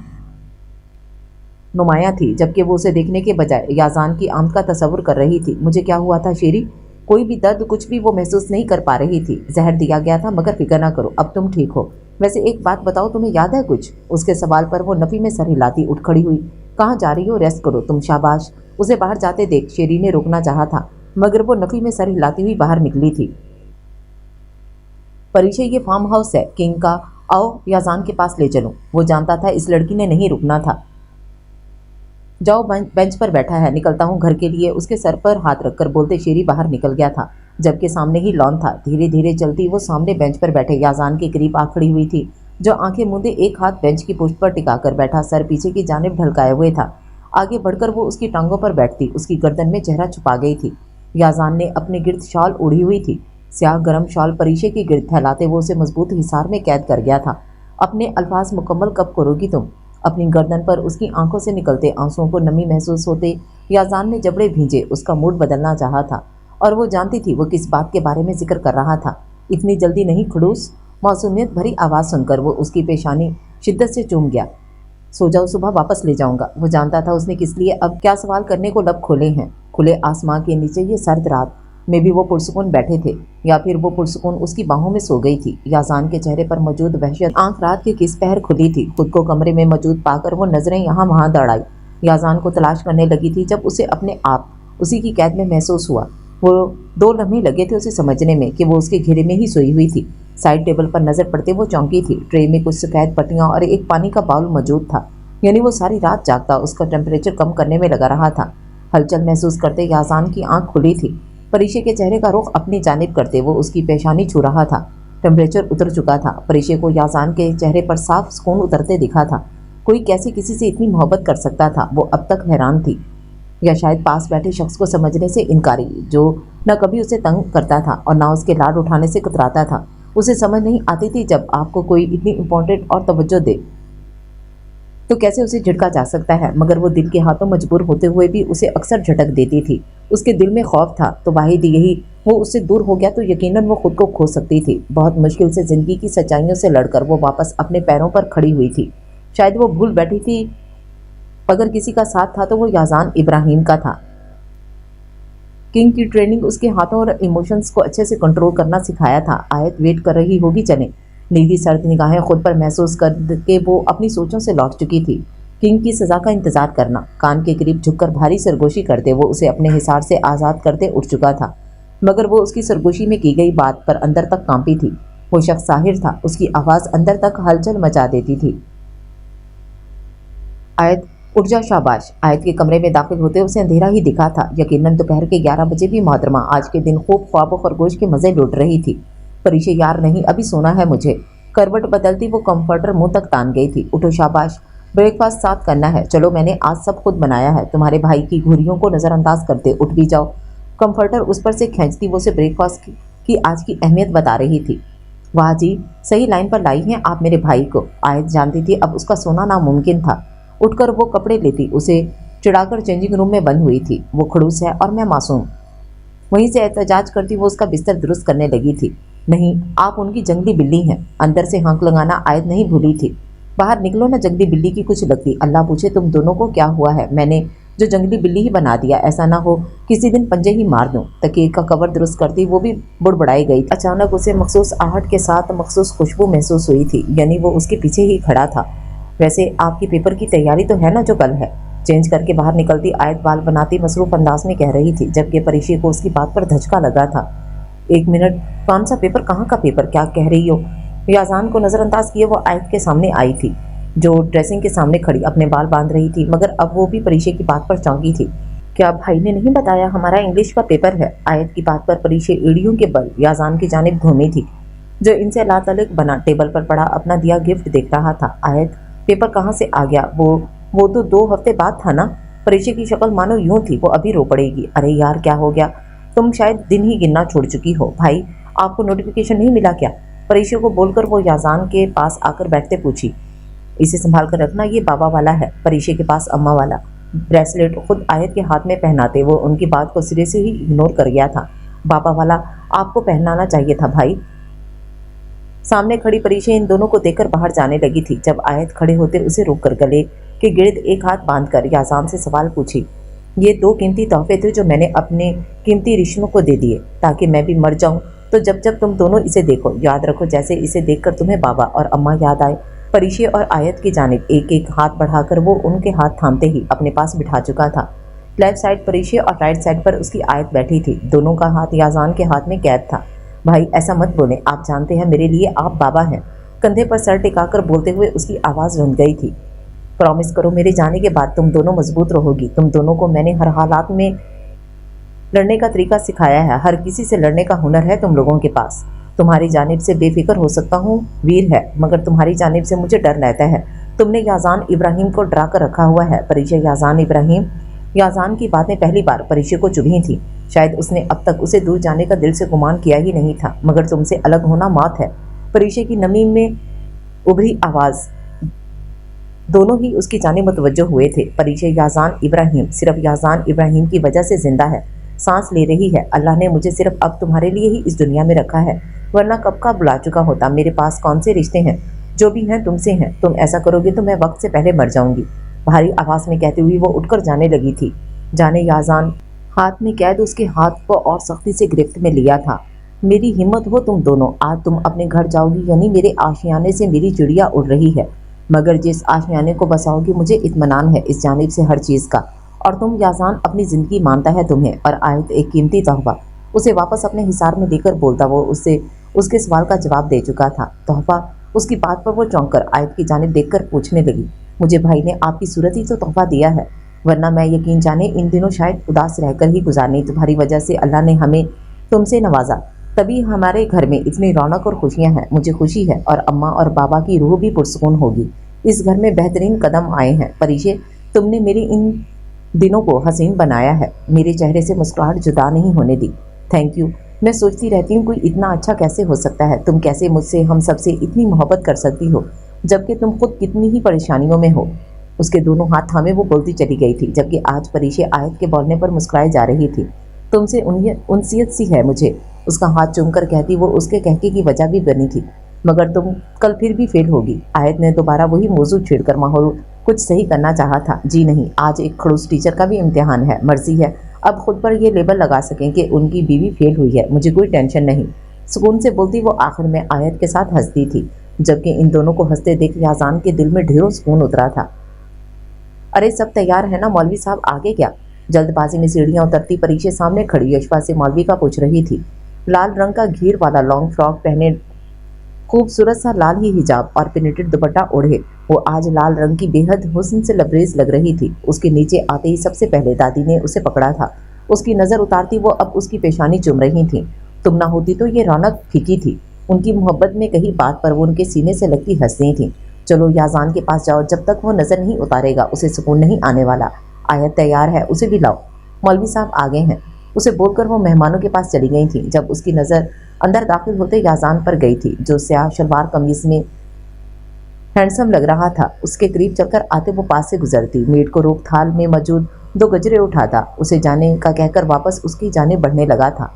नुमाया थी, जबकि वो उसे देखने के बजाय याजान की आमद का तस्वुर कर रही थी। मुझे क्या हुआ था शेरी? कोई भी दर्द कुछ भी वो महसूस नहीं कर पा रही थी। जहर दिया गया था, मगर फिक्र ना करो, अब तुम ठीक हो। वैसे एक बात बताओ, तुम्हें याद है कुछ? उसके सवाल पर वो नफ़ी में सर हिलाती उठ खड़ी हुई। कहाँ जा रही हो? रेस्ट करो तुम, शाबाश। उसे बाहर जाते देख शेरी ने रोकना चाहा था, मगर वो नफ़ी में सर हिलाती हुई बाहर निकली थी। परिचय ये फार्म हाउस है किंग का, आओ याजान के पास ले चलूं। वो जानता था इस लड़की ने नहीं रुकना था। जाओ बेंच पर बैठा है, निकलता हूँ घर के लिए। उसके सर पर हाथ रखकर बोलते शेरी बाहर निकल गया था, जबकि सामने ही लॉन था। धीरे धीरे चलती वो सामने बेंच पर बैठे याजान के करीब आ खड़ी हुई थी, जो आंखें मूंदे एक हाथ बेंच की पुष्ट पर टिकाकर बैठा, सर पीछे की जानिब ढलकाए हुए था। आगे बढ़कर वो उसकी टांगों पर बैठती, उसकी गर्दन में चेहरा छुपा गई थी। याजान ने अपने गिर्द शॉल ओढ़ी हुई थी। स्याह गर्म शॉल परीक्षे के गिर्द फैलाते वो उसे मजबूत हिसार में कैद कर गया था। अपने अल्फाज मुकम्मल कब करोगी तुम? अपनी गर्दन पर उसकी आंखों से निकलते आंसुओं को नमी महसूस होते याजान ने जबड़े भींजे। उसका मूड बदलना चाहा था और वो जानती थी वो किस बात के बारे में जिक्र कर रहा था। इतनी जल्दी नहीं खड़ूस। मासूमियत भरी आवाज़ सुनकर वो उसकी पेशानी शिद्दत से चूम गया। सो जाओ, सुबह वापस ले जाऊंगा। वो जानता था उसने किस लिए अब क्या सवाल करने को लब खोले हैं। खुले आसमां के नीचे ये सर्द रात में भी वो पुरसुकून बैठे थे, या फिर वो पुरसुकून उसकी बाहों में सो गई थी। याजान के चेहरे पर मौजूद वहशत आंख रात के किस पहर खुली थी। खुद को कमरे में मौजूद पाकर वो नजरें यहाँ वहाँ दौड़ाई। याजान को तलाश करने लगी थी, जब उसे अपने आप उसी की कैद में महसूस हुआ। वो 2 लम्हे लगे थे उसे समझने में कि वो उसके घेरे में ही सोई हुई थी। साइड टेबल पर नजर पड़ते वो चौंकी थी। ट्रे में कुछ सफ़ेद पट्टियाँ और एक पानी का बाउल मौजूद था, यानी वो सारी रात जागता उसका टेम्परेचर कम करने में लगा रहा था। हलचल महसूस करते याजान की आंख खुली थी। परीक्षे के चेहरे का रुख अपनी जानिब करते वो उसकी पेशानी छू रहा था। टेम्परेचर उतर चुका था। परीक्षे को याजान के चेहरे पर साफ सुकून उतरते दिखा था। कोई कैसे किसी से इतनी मोहब्बत कर सकता था? वो अब तक हैरान थी, या शायद पास बैठे शख्स को समझने से इनकारी, जो न कभी उसे तंग करता था और ना उसके लाड उठाने से कतराता था। उसे समझ नहीं आती थी जब आपको कोई इतनी इम्पोर्टेंट और तवज्जो दे तो कैसे उसे झटका जा सकता है, मगर वो दिल के हाथों मजबूर होते हुए भी उसे अक्सर झटक देती थी। उसके दिल में खौफ था तो वाहिद यही, वो उससे दूर हो गया तो यकीनन वो खुद को खो सकती थी। बहुत मुश्किल से ज़िंदगी की सच्चाइयों से लड़कर वो वापस अपने पैरों पर खड़ी हुई थी। शायद वो भूल बैठी थी, अगर किसी का साथ था तो वो याजान इब्राहिम का था। किंग की ट्रेनिंग उसके हाथों और इमोशंस को अच्छे से कंट्रोल करना सिखाया था। आयत वेट कर रही होगी, चले। नीली सर्द निगाहें खुद पर महसूस करके वो अपनी सोचों से लौट चुकी थी। किंग की सज़ा का इंतजार करना। कान के करीब झुककर भारी सरगोशी करते वो उसे अपने हिसार से आज़ाद करते उठ चुका था, मगर वो उसकी सरगोशी में की गई बात पर अंदर तक कांपी थी। वो शख्स साहिर था, उसकी आवाज़ अंदर तक हलचल मचा देती थी। आयत उठ जा, शाबाश। आयत के कमरे में दाखिल होते उसे अंधेरा ही दिखा था। यकीनन दोपहर के 11 बजे भी मोहतरमा आज के दिन खूब ख्वाब व खरगोश के मज़े लूट रही थी। परीक्षे यार नहीं, अभी सोना है मुझे। करवट बदलती वो कंफर्टर मुंह तक तान गई थी। उठो शाबाश, ब्रेकफास्ट साथ करना है। चलो मैंने आज सब खुद बनाया है। तुम्हारे भाई की घुरियों को नज़रअंदाज करते उठ भी जाओ। कंफर्टर उस पर से खींचती वो उसे ब्रेकफास्ट की आज की अहमियत बता रही थी। वाह जी, सही लाइन पर लाई हैं आप मेरे भाई को। आयत जानती थी अब उसका सोना नामुमकिन था। उठकर वो कपड़े लेती, उसे चिढ़ाकर चेंजिंग रूम में बंद हुई थी। वो खड़ूस है और मैं मासूम। वहीं से एहतजाज करती वो उसका बिस्तर दुरुस्त करने लगी थी। नहीं, आप उनकी जंगली बिल्ली हैं। अंदर से हाँक लगाना आयत नहीं भूली थी। बाहर निकलो ना, जंगली बिल्ली की कुछ लगती। अल्लाह पूछे तुम दोनों को क्या हुआ है। मैंने जो जंगली बिल्ली ही बना दिया, ऐसा ना हो किसी दिन पंजे ही मार दूं। तकिए का कवर दुरुस्त करती वो भी बुड़बड़ाई गई। अचानक उसे मखसूस आहट के साथ मखसूस खुशबू महसूस हुई थी, यानी वो उसके पीछे ही खड़ा था। वैसे आपकी पेपर की तैयारी तो है ना जो कल है। चेंज करके बाहर निकलती आयत बाल बनाती मसरूफ अंदाज में कह रही थी, जबकि परीक्षे को उसकी बात पर धचका लगा था। एक मिनट, कौन सा पेपर? कहाँ का पेपर? क्या कह रही हो? याजान को नज़रअंदाज किए वो आयत के सामने आई थी, जो ड्रेसिंग के सामने खड़ी अपने बाल बांध रही थी, मगर अब वो भी परीक्षे की बात पर चौंकी थी। क्या भाई ने नहीं बताया हमारा इंग्लिश का पेपर है? आयत की बात पर परीक्षे एड़ियों के बल याजान की जानिब घूमी थी, जो इनसे लातल्लुक बना टेबल पर पड़ा अपना दिया गिफ्ट देख रहा था। आयत, पेपर कहाँ से आ गया? वो तो 2 हफ्ते बाद था ना। परीक्षे की शक्ल मानो यूं थी वो अभी रो पड़ेगी। अरे यार क्या हो गया? तुम शायद दिन ही गिनना छोड़ चुकी हो। भाई आपको नोटिफिकेशन नहीं मिला क्या? परीक्षे को बोलकर वो याजान के पास आकर बैठते पूछी। इसे संभाल कर रखना, ये बाबा वाला है। परीक्षे के पास अम्मा वाला। ब्रेसलेट खुद आयत के हाथ में पहनाते वो उनकी बात को सिरे से ही इग्नोर कर गया था। बाबा वाला आपको पहनाना चाहिए था भाई। सामने खड़ी परीक्षा इन दोनों को देखकर बाहर जाने लगी थी, जब आयत खड़े होते उसे रोककर गले के गिर्द एक हाथ बांधकर याजान से सवाल पूछी। ये 2 कीमती तोहफे थे जो मैंने अपने कीमती रिश्तों को दे दिए, ताकि मैं भी मर जाऊं तो जब जब तुम दोनों इसे देखो याद रखो जैसे इसे देखकर तुम्हें बाबा और अम्मा याद आए। परीक्षे और आयत की जानिब एक एक हाथ बढ़ाकर वो उनके हाथ थामते ही अपने पास बिठा चुका था। लेफ्ट साइड परीक्षे और राइट साइड पर उसकी आयत बैठी थी। दोनों का हाथ याजान के हाथ में कैद था। भाई ऐसा मत बोले, आप जानते हैं मेरे लिए आप बाबा हैं। कंधे पर सर टिकाकर बोलते हुए उसकी आवाज़ रुंध गई थी। प्रॉमिस करो मेरे जाने के बाद तुम दोनों मजबूत रहोगी। तुम दोनों को मैंने हर हालात में लड़ने का तरीका सिखाया है। हर किसी से लड़ने का हुनर है तुम लोगों के पास। तुम्हारी जानिब से बेफिक्र हो सकता हूँ वीर है, मगर तुम्हारी जानिब से मुझे डर रहता है। तुमने याजान इब्राहिम को डरा कर रखा हुआ है। परीक्षा याजान इब्राहिम। याजान की बातें पहली बार परीक्षा को चुभी थी। शायद उसने अब तक उसे दूर जाने का दिल से गुमान किया ही नहीं था, मगर तुमसे अलग होना मौत है। परीक्षा की नमी में उभरी आवाज़। दोनों ही उसकी जानिब मुतवज्जो हुए थे। परीक्षा याजान इब्राहिम सिर्फ याजान इब्राहिम की वजह से जिंदा है, सांस ले रही है। अल्लाह ने मुझे सिर्फ अब तुम्हारे लिए ही इस दुनिया में रखा है, वरना कब का बुला चुका होता। मेरे पास कौन से रिश्ते हैं? जो भी हैं तुमसे हैं। तुम ऐसा करोगे तो मैं वक्त से पहले मर जाऊंगी। भारी आवाज़ में कहती हुई वो उठकर जाने लगी थी। जाने याजान हाथ में कैद उसके हाथ को और सख्ती से गिरफ्त में लिया था। मेरी हिम्मत हो तुम दोनों, आज तुम अपने घर जाओगी, यानी मेरे आशियाने से मेरी चिड़िया उड़ रही है, मगर जिस आशियाने को बसाओगी मुझे इत्मीनान है इस जानिब से हर चीज़ का। और तुम याजान अपनी ज़िंदगी मानता है तुम्हें। और आयत एक कीमती तोहफा उसे वापस अपने हिसार में लेकर बोलता वो उससे उसके सवाल का जवाब दे चुका था। तोहफा? उसकी बात पर वो चौंक आयत की जानिब देखकर पूछने लगी। मुझे भाई ने आपकी सूरत ही तो तोहफा दिया है, वरना मैं यकीन जाने इन दिनों शायद उदास रहकर ही गुजारनी। तुम्हारी वजह से अल्लाह ने हमें तुमसे नवाजा, तभी हमारे घर में इतनी रौनक और खुशियाँ हैं। मुझे खुशी है और अम्मा और बाबा की रूह भी पुरसकून होगी। इस घर में बेहतरीन कदम आए हैं। परीक्षे, तुमने मेरी इन दिनों को हसीन बनाया है, मेरे चेहरे से मुस्कुराहट जुदा नहीं होने दी। Thank you. मैं सोचती रहती हूँ कोई इतना अच्छा कैसे हो सकता है। तुम कैसे मुझसे, हम सबसे इतनी मोहब्बत कर सकती हो, जबकि तुम खुद कितनी ही परेशानियों में हो। उसके दोनों हाथ थामे वो बोलती चली गई थी, जबकि आज परीक्षा आयत के बोलने पर मुस्कुराई जा रही थी। तुमसे उनसियत सी है मुझे, उसका हाथ चूमकर कहती वो उसके कहके की वजह भी बनी थी। मगर तुम कल फिर भी फेल होगी। आयत ने दोबारा वही मौजू छेड़कर माहौल कुछ सही करना चाहा था। जी नहीं, आज एक खड़ूस टीचर का भी इम्तिहान है। मर्जी है अब खुद पर ये लेबल लगा सकें कि उनकी बीवी फेल हुई है। मुझे कोई टेंशन नहीं। सुकून से बोलती वो आखिर में आयत के साथ हंसती थी, जबकि इन दोनों को हंसते देख याजान के दिल में ढेरों सुकून उतरा था। अरे सब तैयार है ना मौलवी साहब, आगे क्या? जल्दबाजी में सीढ़ियाँ उतरती परीक्षा सामने खड़ी यशपा से मौलवी का पूछ रही थी। लाल रंग का घेर वाला लॉन्ग फ्रॉक पहने, खूबसूरत सा लाल ही हिजाब और पिनेटेड दुपट्टा ओढ़े, वो आज लाल रंग की बेहद हुस्न से लबरेज लग रही थी। उसके नीचे आते ही सबसे पहले दादी ने उसे पकड़ा था। उसकी नज़र उतारती वो अब उसकी पेशानी चूम रही थी। तुम ना होती तो ये रौनक फीकी थी। उनकी मोहब्बत में कही बात पर वो उनके सीने से लगती हंसती थी। चलो याजान के पास जाओ, जब तक वो नजर नहीं उतारेगा उसे सुकून नहीं आने वाला। आयत तैयार है, उसे भी लाओ। मौलवी साहब आ गए हैं, उसे बोलकर वो मेहमानों के पास चली गई थी। जब उसकी नज़र अंदर दाखिल होते याजान पर गई थी, जो स्याह शलवार कमीज में हैंडसम लग रहा था। उसके करीब चलकर आते वो पास से गुजरती, मेड को रोक थाल में मौजूद 2 गजरे उठाता, उसे जाने का कहकर वापस उसकी जाने बढ़ने लगा था।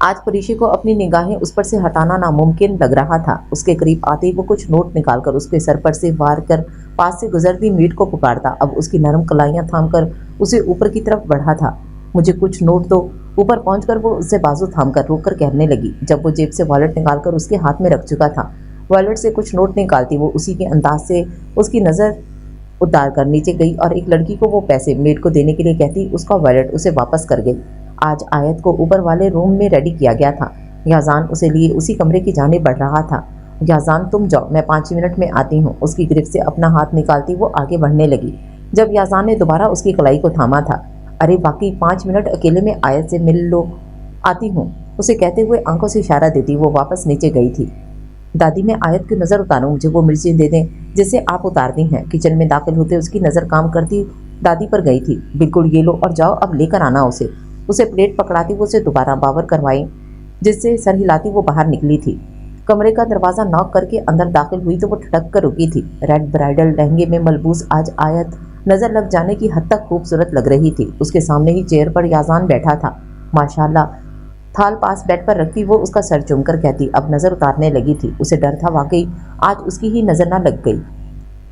आज परीशी को अपनी निगाहें उस पर से हटाना नामुमकिन लग रहा था। उसके करीब आते ही वो कुछ नोट निकालकर उसके सर पर से वार कर पास से गुजरती मीट को पुकारता। अब उसकी नरम कलाइयां थामकर उसे ऊपर की तरफ बढ़ा था। मुझे कुछ नोट दो। ऊपर पहुंचकर वो उससे बाजू थामकर रोककर कहने लगी, जब वो जेब से वॉलेट निकालकर उसके हाथ में रख चुका था। वॉलेट से कुछ नोट निकालती वो उसी के अंदाज से उसकी नज़र उतार कर नीचे गई और एक लड़की को वो पैसे मेड को देने के लिए कहती उसका वॉलेट उसे वापस कर गई। आज आयत को ऊपर वाले रूम में रेडी किया गया था। याजान उसे लिए उसी कमरे की जाने बढ़ रहा था। याजान तुम जाओ, मैं 5 मिनट में आती हूँ। उसकी गिरफ्त से अपना हाथ निकालती वो आगे बढ़ने लगी। जब याजान ने दोबारा उसकी कलाई को थामा था, अरे वाकई 5 मिनट अकेले में आयत से मिल लो, आती हूँ, उसे कहते हुए आंखों से इशारा देती वो वापस नीचे गई थी। दादी मैं आयत की नज़र उतारूँ, मुझे वो मिर्चें दे दें जिसे आप उतारती हैं। किचन में दाखिल होते उसकी नज़र काम करती दादी पर गई थी। बिल्कुल ये लो और जाओ, अब लेकर आना उसे प्लेट पकड़ाती वो उसे दोबारा बावर करवाई, जिससे सर हिलाती वो बाहर निकली थी। कमरे का दरवाज़ा नॉक करके अंदर दाखिल हुई तो वो ठटक कर रुकी थी। रेड ब्राइडल लहंगे में मलबूस आज आयत नज़र लग जाने की हद तक खूबसूरत लग रही थी। उसके सामने ही चेयर पर याजान बैठा था। माशाल्लाह। थाल पास बेड पर रखती वो उसका सर चूमकर कहती, अब नज़र उतारने लगी थी। उसे डर था वाकई आज उसकी ही नज़र ना लग गई।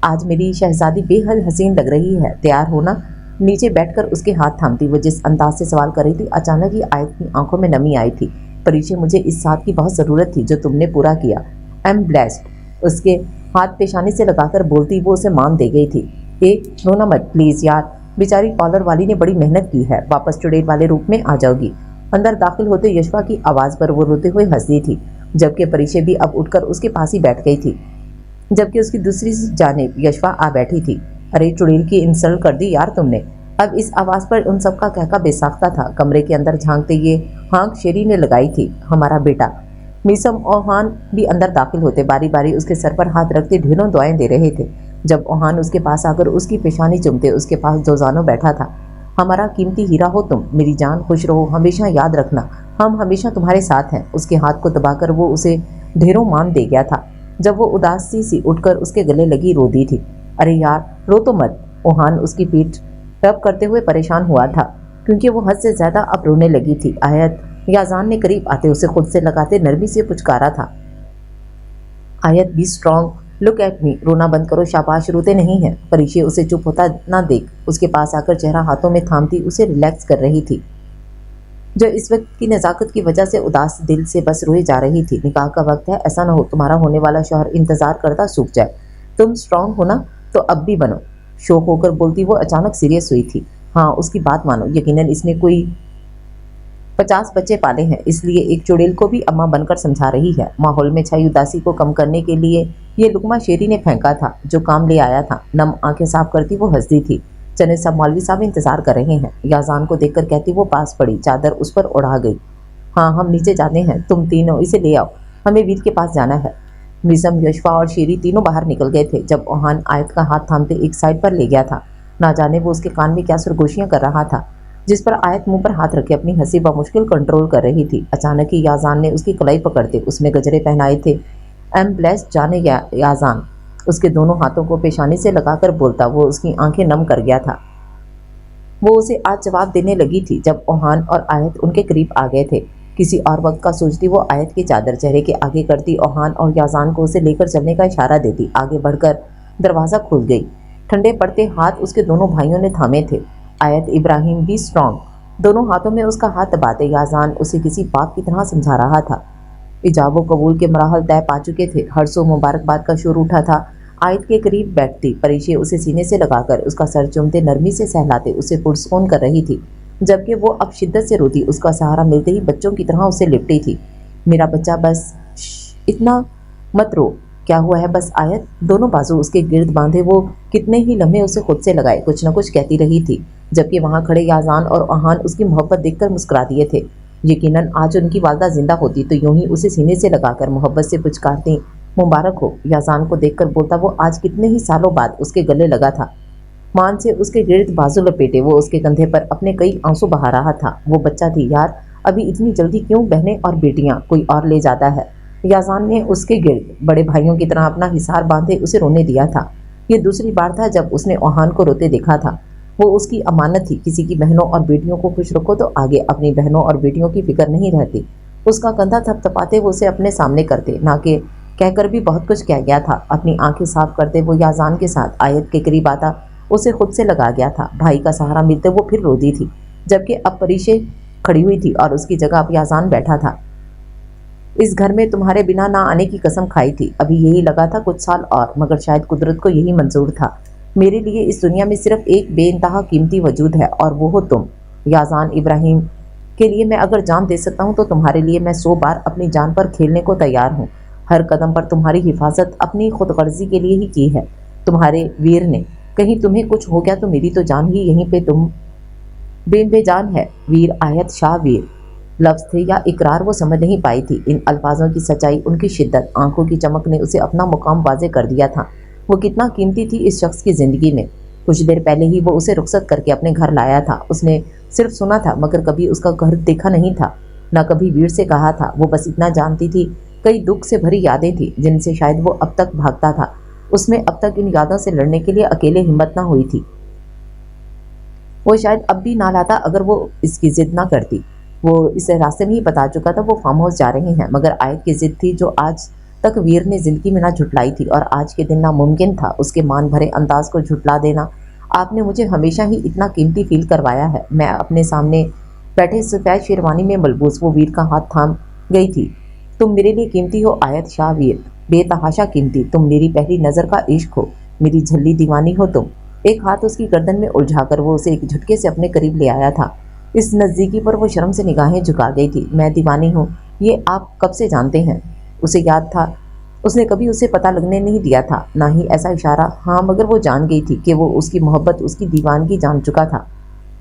आज मेरी शहजादी बेहद हसीन लग रही है, तैयार हो ना। नीचे बैठकर उसके हाथ थामती वो जिस अंदाज से सवाल कर रही थी, अचानक ही आयत की आंखों में नमी आई थी। परीक्षे मुझे इस साथ की बहुत ज़रूरत थी जो तुमने पूरा किया। I am blessed. उसके हाथ पेशानी से लगाकर बोलती वो उसे मान दे गई थी। ए रोना मत प्लीज़ यार, बेचारी कॉलर वाली ने बड़ी मेहनत की है, वापस चुड़ैल वाले रूप में आ जाओगी। अंदर दाखिल होते यशवा की आवाज़ पर वो रोते हुए हंसती थी, जबकि परीक्षे भी अब उठकर उसके पास ही बैठ गई थी, जबकि उसकी दूसरी जानिब यशवा आ बैठी थी। अरे चुड़ैल की इंसल्ट कर दी यार तुमने। अब इस आवाज़ पर उन सबका कहका बेसाख्ता था। कमरे के अंदर झांकते ये हाँक शेरी ने लगाई थी, हमारा बेटा। मीसम ओहान भी अंदर दाखिल होते बारी बारी उसके सर पर हाथ रखते ढेरों दुआएं दे रहे थे। जब ओहान उसके पास आकर उसकी पेशानी चुमते उसके पास दोजानो बैठा था। हमारा कीमती हीरा हो तुम, मेरी जान, खुश रहो, हमेशा याद रखना हम हमेशा तुम्हारे साथ हैं। उसके हाथ को दबाकर वो उसे ढेरों मान दे गया था। जब वो उदासी सी उठकर उसके गले लगी रो दी थी। अरे यार रो तो मत। ओहान उसकी पीठ रब करते हुए परेशान हुआ था, क्योंकि वो हद से ज़्यादा अब रोने लगी थी। आयत याजान ने करीब आते उसे खुद से लगाते नरमी से पुचकारा था। आयत be strong, look at me, रोना बंद करो, शाबाश, रोते नहीं हैं। परीक्षे उसे चुप होता ना देख उसके पास आकर चेहरा हाथों में थामती उसे रिलैक्स कर रही थी, जो इस वक्त की नज़ाकत की वजह से उदास दिल से बस रोए जा रही थी। निकाह का वक्त है, ऐसा ना हो तुम्हारा होने वाला शौहर इंतज़ार करता सूख जाए। तुम स्ट्रॉन्ग हो ना, तो अब भी बनो। शौक होकर बोलती वो अचानक सीरियस हुई थी। हाँ उसकी बात मानो, यकीनन इसने कोई 50 बच्चे पाले हैं, इसलिए एक चुड़ैल को भी अम्मा बनकर समझा रही है। माहौल में छाई उदासी को कम करने के लिए ये लुकमा शेरी ने फेंका था जो काम ले आया था। नम आंखें साफ करती वो हंसती थी। चने सब मौलवी साहब इंतजार कर रहे हैं। याजान को देखकर कहती वो पास पड़ी, चादर उस पर उड़ा गई। हाँ हम नीचे जाते हैं, तुम तीनों इसे ले आओ, हमें वीर के पास जाना है। मिज़म, यशवा और शेरी तीनों बाहर निकल गए थे जब ओहान आयत का हाथ थामते एक साइड पर ले गया था। ना जाने वो उसके कान में क्या सरगोशियां कर रहा था, जिस पर आयत मुंह पर हाथ रखे अपनी हंसी बमुश्किल कंट्रोल कर रही थी। अचानक ही याजान ने उसकी कलाई पकड़ते उसमें गजरे पहनाए थे। एम ब्लेस्ड जाने याजान, उसके दोनों हाथों को पेशानी से लगाकर बोलता वो उसकी आंखें नम कर गया था। वो उसे आज जवाब देने लगी थी जब ओहान और आयत उनके करीब आ गए थे। किसी और वक्त का सोचती वो आयत की चादर चेहरे के आगे करती, ओहान और याजान को उसे लेकर चलने का इशारा देती। आगे बढ़कर दरवाज़ा खुल गई। ठंडे पड़ते हाथ उसके दोनों भाइयों ने थामे थे। आयत इब्राहिम बी स्ट्रॉन्ग, दोनों हाथों में उसका हाथ दबाते याजान उसे किसी बाप की तरह समझा रहा था। इजाब व कबूल के मराहल तय पा चुके थे। हर्षो मुबारकबाद का शोर उठा था। आयत के करीब बैठती परीक्षे उसे सीने से लगाकर उसका सर चूमते नरमी से सहलाते उसे पुरस्कून कर रही थी, जबकि वो अब शिद्दत से रोती उसका सहारा मिलते ही बच्चों की तरह उसे लिपटी थी। मेरा बच्चा बस, इतना मत रो, क्या हुआ है बस आयत। दोनों बाजू उसके गिर्द बांधे वो कितने ही लम्हे उसे खुद से लगाए कुछ न कुछ कहती रही थी, जबकि वहाँ खड़े याजान और ओहान उसकी मोहब्बत देखकर मुस्कुरा दिए थे। यकीनन आज उनकी वालदा जिंदा होती तो यूं ही उसे सीने से लगाकर मोहब्बत से पुचकारती, मुबारक हो, याजान को देखकर बोलता वो आज कितने ही सालों बाद उसके गले लगा था। मान से उसके गिर्द बाजू लपेटे वो उसके कंधे पर अपने कई आंसू बहा रहा था। वो बच्चा थी यार, अभी इतनी जल्दी क्यों बहनें और बेटियां कोई और ले जाता है। याजान ने उसके गिर्द बड़े भाइयों की तरह अपना हिसार बांधे उसे रोने दिया था। ये दूसरी बार था जब उसने ओहान को रोते देखा था। वो उसकी अमानत थी, किसी की बहनों और बेटियों को खुश रखो तो आगे अपनी बहनों और बेटियों की फिक्र नहीं रहती। उसका कंधा थपथपाते वो उसे अपने सामने करते, ना कि कहकर भी बहुत कुछ कह गया था। अपनी आंखें साफ करते वो याजान के साथ आयत के करीब आता उसे खुद से लगा गया था। भाई का सहारा मिलते वो फिर रो दी थी, जबकि अब परीशे खड़ी हुई थी और उसकी जगह अब याजान बैठा था। इस घर में तुम्हारे बिना ना आने की कसम खाई थी, अभी यही लगा था कुछ साल और, मगर शायद कुदरत को यही मंजूर था। मेरे लिए इस दुनिया में सिर्फ एक बेइंतहा कीमती वजूद है और वो हो तुम। याजान इब्राहिम के लिए मैं अगर जान दे सकता हूँ तो तुम्हारे लिए मैं 100 बार अपनी जान पर खेलने को तैयार हूँ। हर कदम पर तुम्हारी हिफाजत अपनी खुदगर्जी के लिए ही की है तुम्हारे वीर ने। कहीं तुम्हें कुछ हो गया तो मेरी तो जान ही यहीं पे तुम बेजान है। वीर आयत शाह वीर लफ्ज़ थे या इकरार वो समझ नहीं पाई थी। इन अल्फाजों की सच्चाई, उनकी शिद्दत, आंखों की चमक ने उसे अपना मुकाम वाज़े कर दिया था। वो कितना कीमती थी इस शख्स की ज़िंदगी में। कुछ देर पहले ही वो उसे रुखसत करके अपने घर लाया था। उसने सिर्फ सुना था मगर कभी उसका घर देखा नहीं था, न कभी वीर से कहा था। वो बस इतना जानती थी, कई दुख से भरी यादें थी जिनसे शायद वो अब तक भागता था। उसमें अब तक इन यादों से लड़ने के लिए अकेले हिम्मत ना हुई थी। वो शायद अब भी ना लाता अगर वो इसकी जिद ना करती। वो इसे रास्ते में ही बता चुका था वो फार्म हाउस जा रहे हैं, मगर आयत की जिद थी जो आज तक वीर ने जिंदगी में ना झुटलाई थी और आज के दिन नामुमकिन था उसके मान भरे अंदाज को झुटला देना। आपने मुझे हमेशा ही इतना कीमती फील करवाया है। मैं अपने सामने बैठे सफ़ेद शेरवानी में मलबूस वो वीर का हाथ थाम गई थी। तुम मेरे लिए कीमती हो आयत शाह वीर, बेतहाशा कीमती। तुम मेरी पहली नज़र का इश्क हो, मेरी झल्ली दीवानी हो तुम। एक हाथ उसकी गर्दन में उलझाकर वो उसे एक झटके से अपने करीब ले आया था। इस नज़दीकी पर वो शर्म से निगाहें झुका गई थी। मैं दीवानी हूँ, ये आप कब से जानते हैं? उसे याद था उसने कभी उसे पता लगने नहीं दिया था, ना ही ऐसा इशारा। हाँ, मगर वो जान गई थी कि वो उसकी मोहब्बत, उसकी दीवानगी जान चुका था।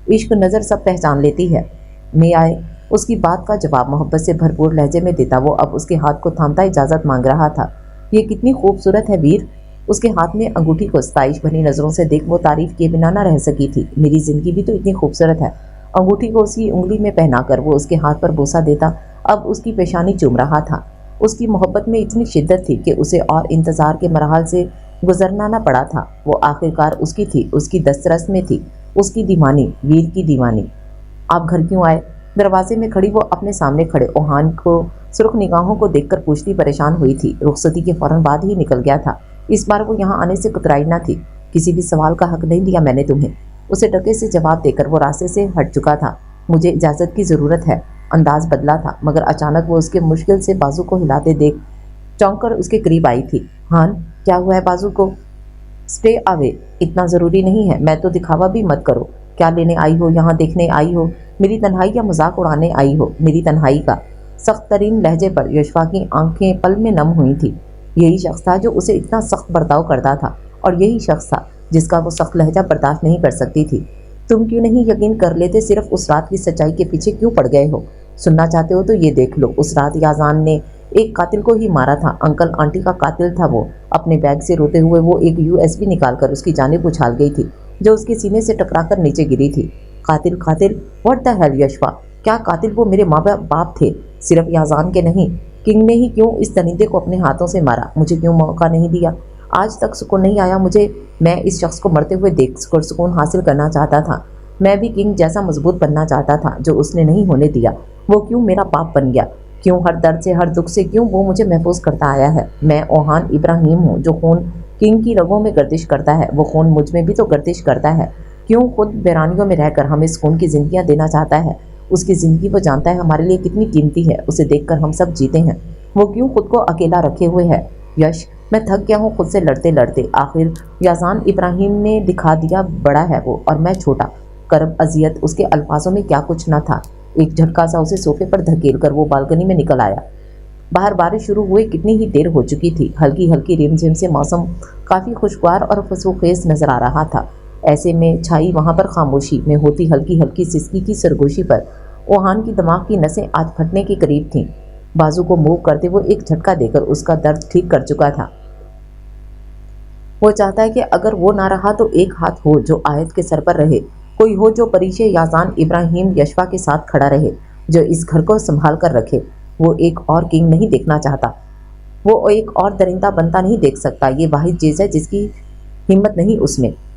इश्क नज़र सब पहचान लेती है। मैं आए उसकी बात का जवाब मोहब्बत से भरपूर लहजे में देता वो अब उसके हाथ को थामता इजाज़त मांग रहा था। ये कितनी खूबसूरत है वीर। उसके हाथ में अंगूठी को सताइश भरी नज़रों से देख वो तारीफ किए बिना ना रह सकी थी। मेरी ज़िंदगी भी तो इतनी खूबसूरत है। अंगूठी को उसकी उंगली में पहनाकर वो उसके हाथ पर बोसा देता अब उसकी पेशानी चूम रहा था। उसकी मोहब्बत में इतनी शिद्दत थी कि उसे और इंतज़ार के मरहल से गुजरना ना पड़ा था। वो आखिरकार उसकी थी, उसकी दस्तरस में थी, उसकी दीवानी, वीर की दीवानी। आप घर क्यों आए? दरवाजे में खड़ी वो अपने सामने खड़े ओहान को सुर्ख निगाहों को देखकर पूछती परेशान हुई थी। रुखसती के फौरन बाद ही निकल गया था। इस बार वो यहाँ आने से कतराई ना थी। किसी भी सवाल का हक नहीं दिया मैंने तुम्हें, उसे टके से जवाब देकर वो रास्ते से हट चुका था। मुझे इजाज़त की ज़रूरत है। अंदाज बदला था, मगर अचानक वो उसके मुश्किल से बाजू को हिलाते देख चौंक कर उसके करीब आई थी। हान, क्या हुआ है बाजू को? स्टे अवे, इतना ज़रूरी नहीं है। मैं तो दिखावा भी मत करो। क्या लेने आई हो? यहाँ देखने आई हो मेरी तन्हाई या मजाक उड़ाने आई हो मेरी तन्हाई का? सख्त तरीन लहजे पर यशफा की आंखें पल में नम हुई थी। यही शख्स था जो उसे इतना सख्त बर्ताव करता था और यही शख्स था जिसका वो सख्त लहजा बर्दाश्त नहीं कर सकती थी। तुम क्यों नहीं यकीन कर लेते? सिर्फ उस रात की सच्चाई के पीछे क्यों पड़ गए हो? सुनना चाहते हो तो ये देख लो। उस रात याजान ने एक कातिल को ही मारा था। अंकल आंटी का कातिल था वो। अपने बैग से रोते हुए वो एक USB निकालकर उसकी जानिब उछाल गई थी जो उसके सीने से टकराकर नीचे गिरी थी। कातिल कातिल, व्हाट द हेल यशफा? क्या कातिल वो मेरे माँ बाप थे? सिर्फ याजान के नहीं, किंग ने ही क्यों इस दरिंदे को अपने हाथों से मारा? मुझे क्यों मौका नहीं दिया? आज तक सुकून नहीं आया मुझे। मैं इस शख्स को मरते हुए देखकर सुकून हासिल करना चाहता था। मैं भी किंग जैसा मजबूत बनना चाहता था जो उसने नहीं होने दिया। वो क्यों मेरा पाप बन गया? क्यों हर दर्द से, हर दुख से क्यों वो मुझे महफूज करता आया है? मैं ओहान इब्राहिम हूँ जो खून किंग की रगों में गर्दिश करता है। वो खून मुझ में भी तो गर्दिश करता है। क्यों खुद बैरानियों में रहकर हमें सुकून की जिंदगियाँ देना चाहता है? उसकी ज़िंदगी वो जानता है हमारे लिए कितनी कीमती है। उसे देखकर हम सब जीते हैं। वो क्यों खुद को अकेला रखे हुए है? यश, मैं थक गया हूँ खुद से लड़ते लड़ते। आखिर याजान इब्राहिम ने दिखा दिया बड़ा है वो और मैं छोटा। करब अजियत उसके अल्फाजों में क्या कुछ न था। एक झटका सा उसे सोफे पर धकेल कर वो बालकनी में निकल आया। बाहर बारिश शुरू हुए कितनी ही देर हो चुकी थी। हल्की हल्की रिमझिम से मौसम काफ़ी खुशगवार और फसूखेज नजर आ रहा था। ऐसे में छाई वहाँ पर खामोशी में होती हल्की हल्की सिसकी की सरगोशी पर ओहान की दिमाग की नसें आज फटने के करीब थीं। बाजू को मूव करते वो एक झटका देकर उसका दर्द ठीक कर चुका था। वो चाहता है कि अगर वो ना रहा तो एक हाथ हो जो आयत के सर पर रहे, कोई हो जो परिशे याजान इब्राहिम यशवा के साथ खड़ा रहे, जो इस घर को संभाल कर रखे। वो एक और किंग नहीं देखना चाहता, वो एक और दरिंदा बनता नहीं देख सकता। ये वाहिद चीज़ है जिसकी हिम्मत नहीं उसमें।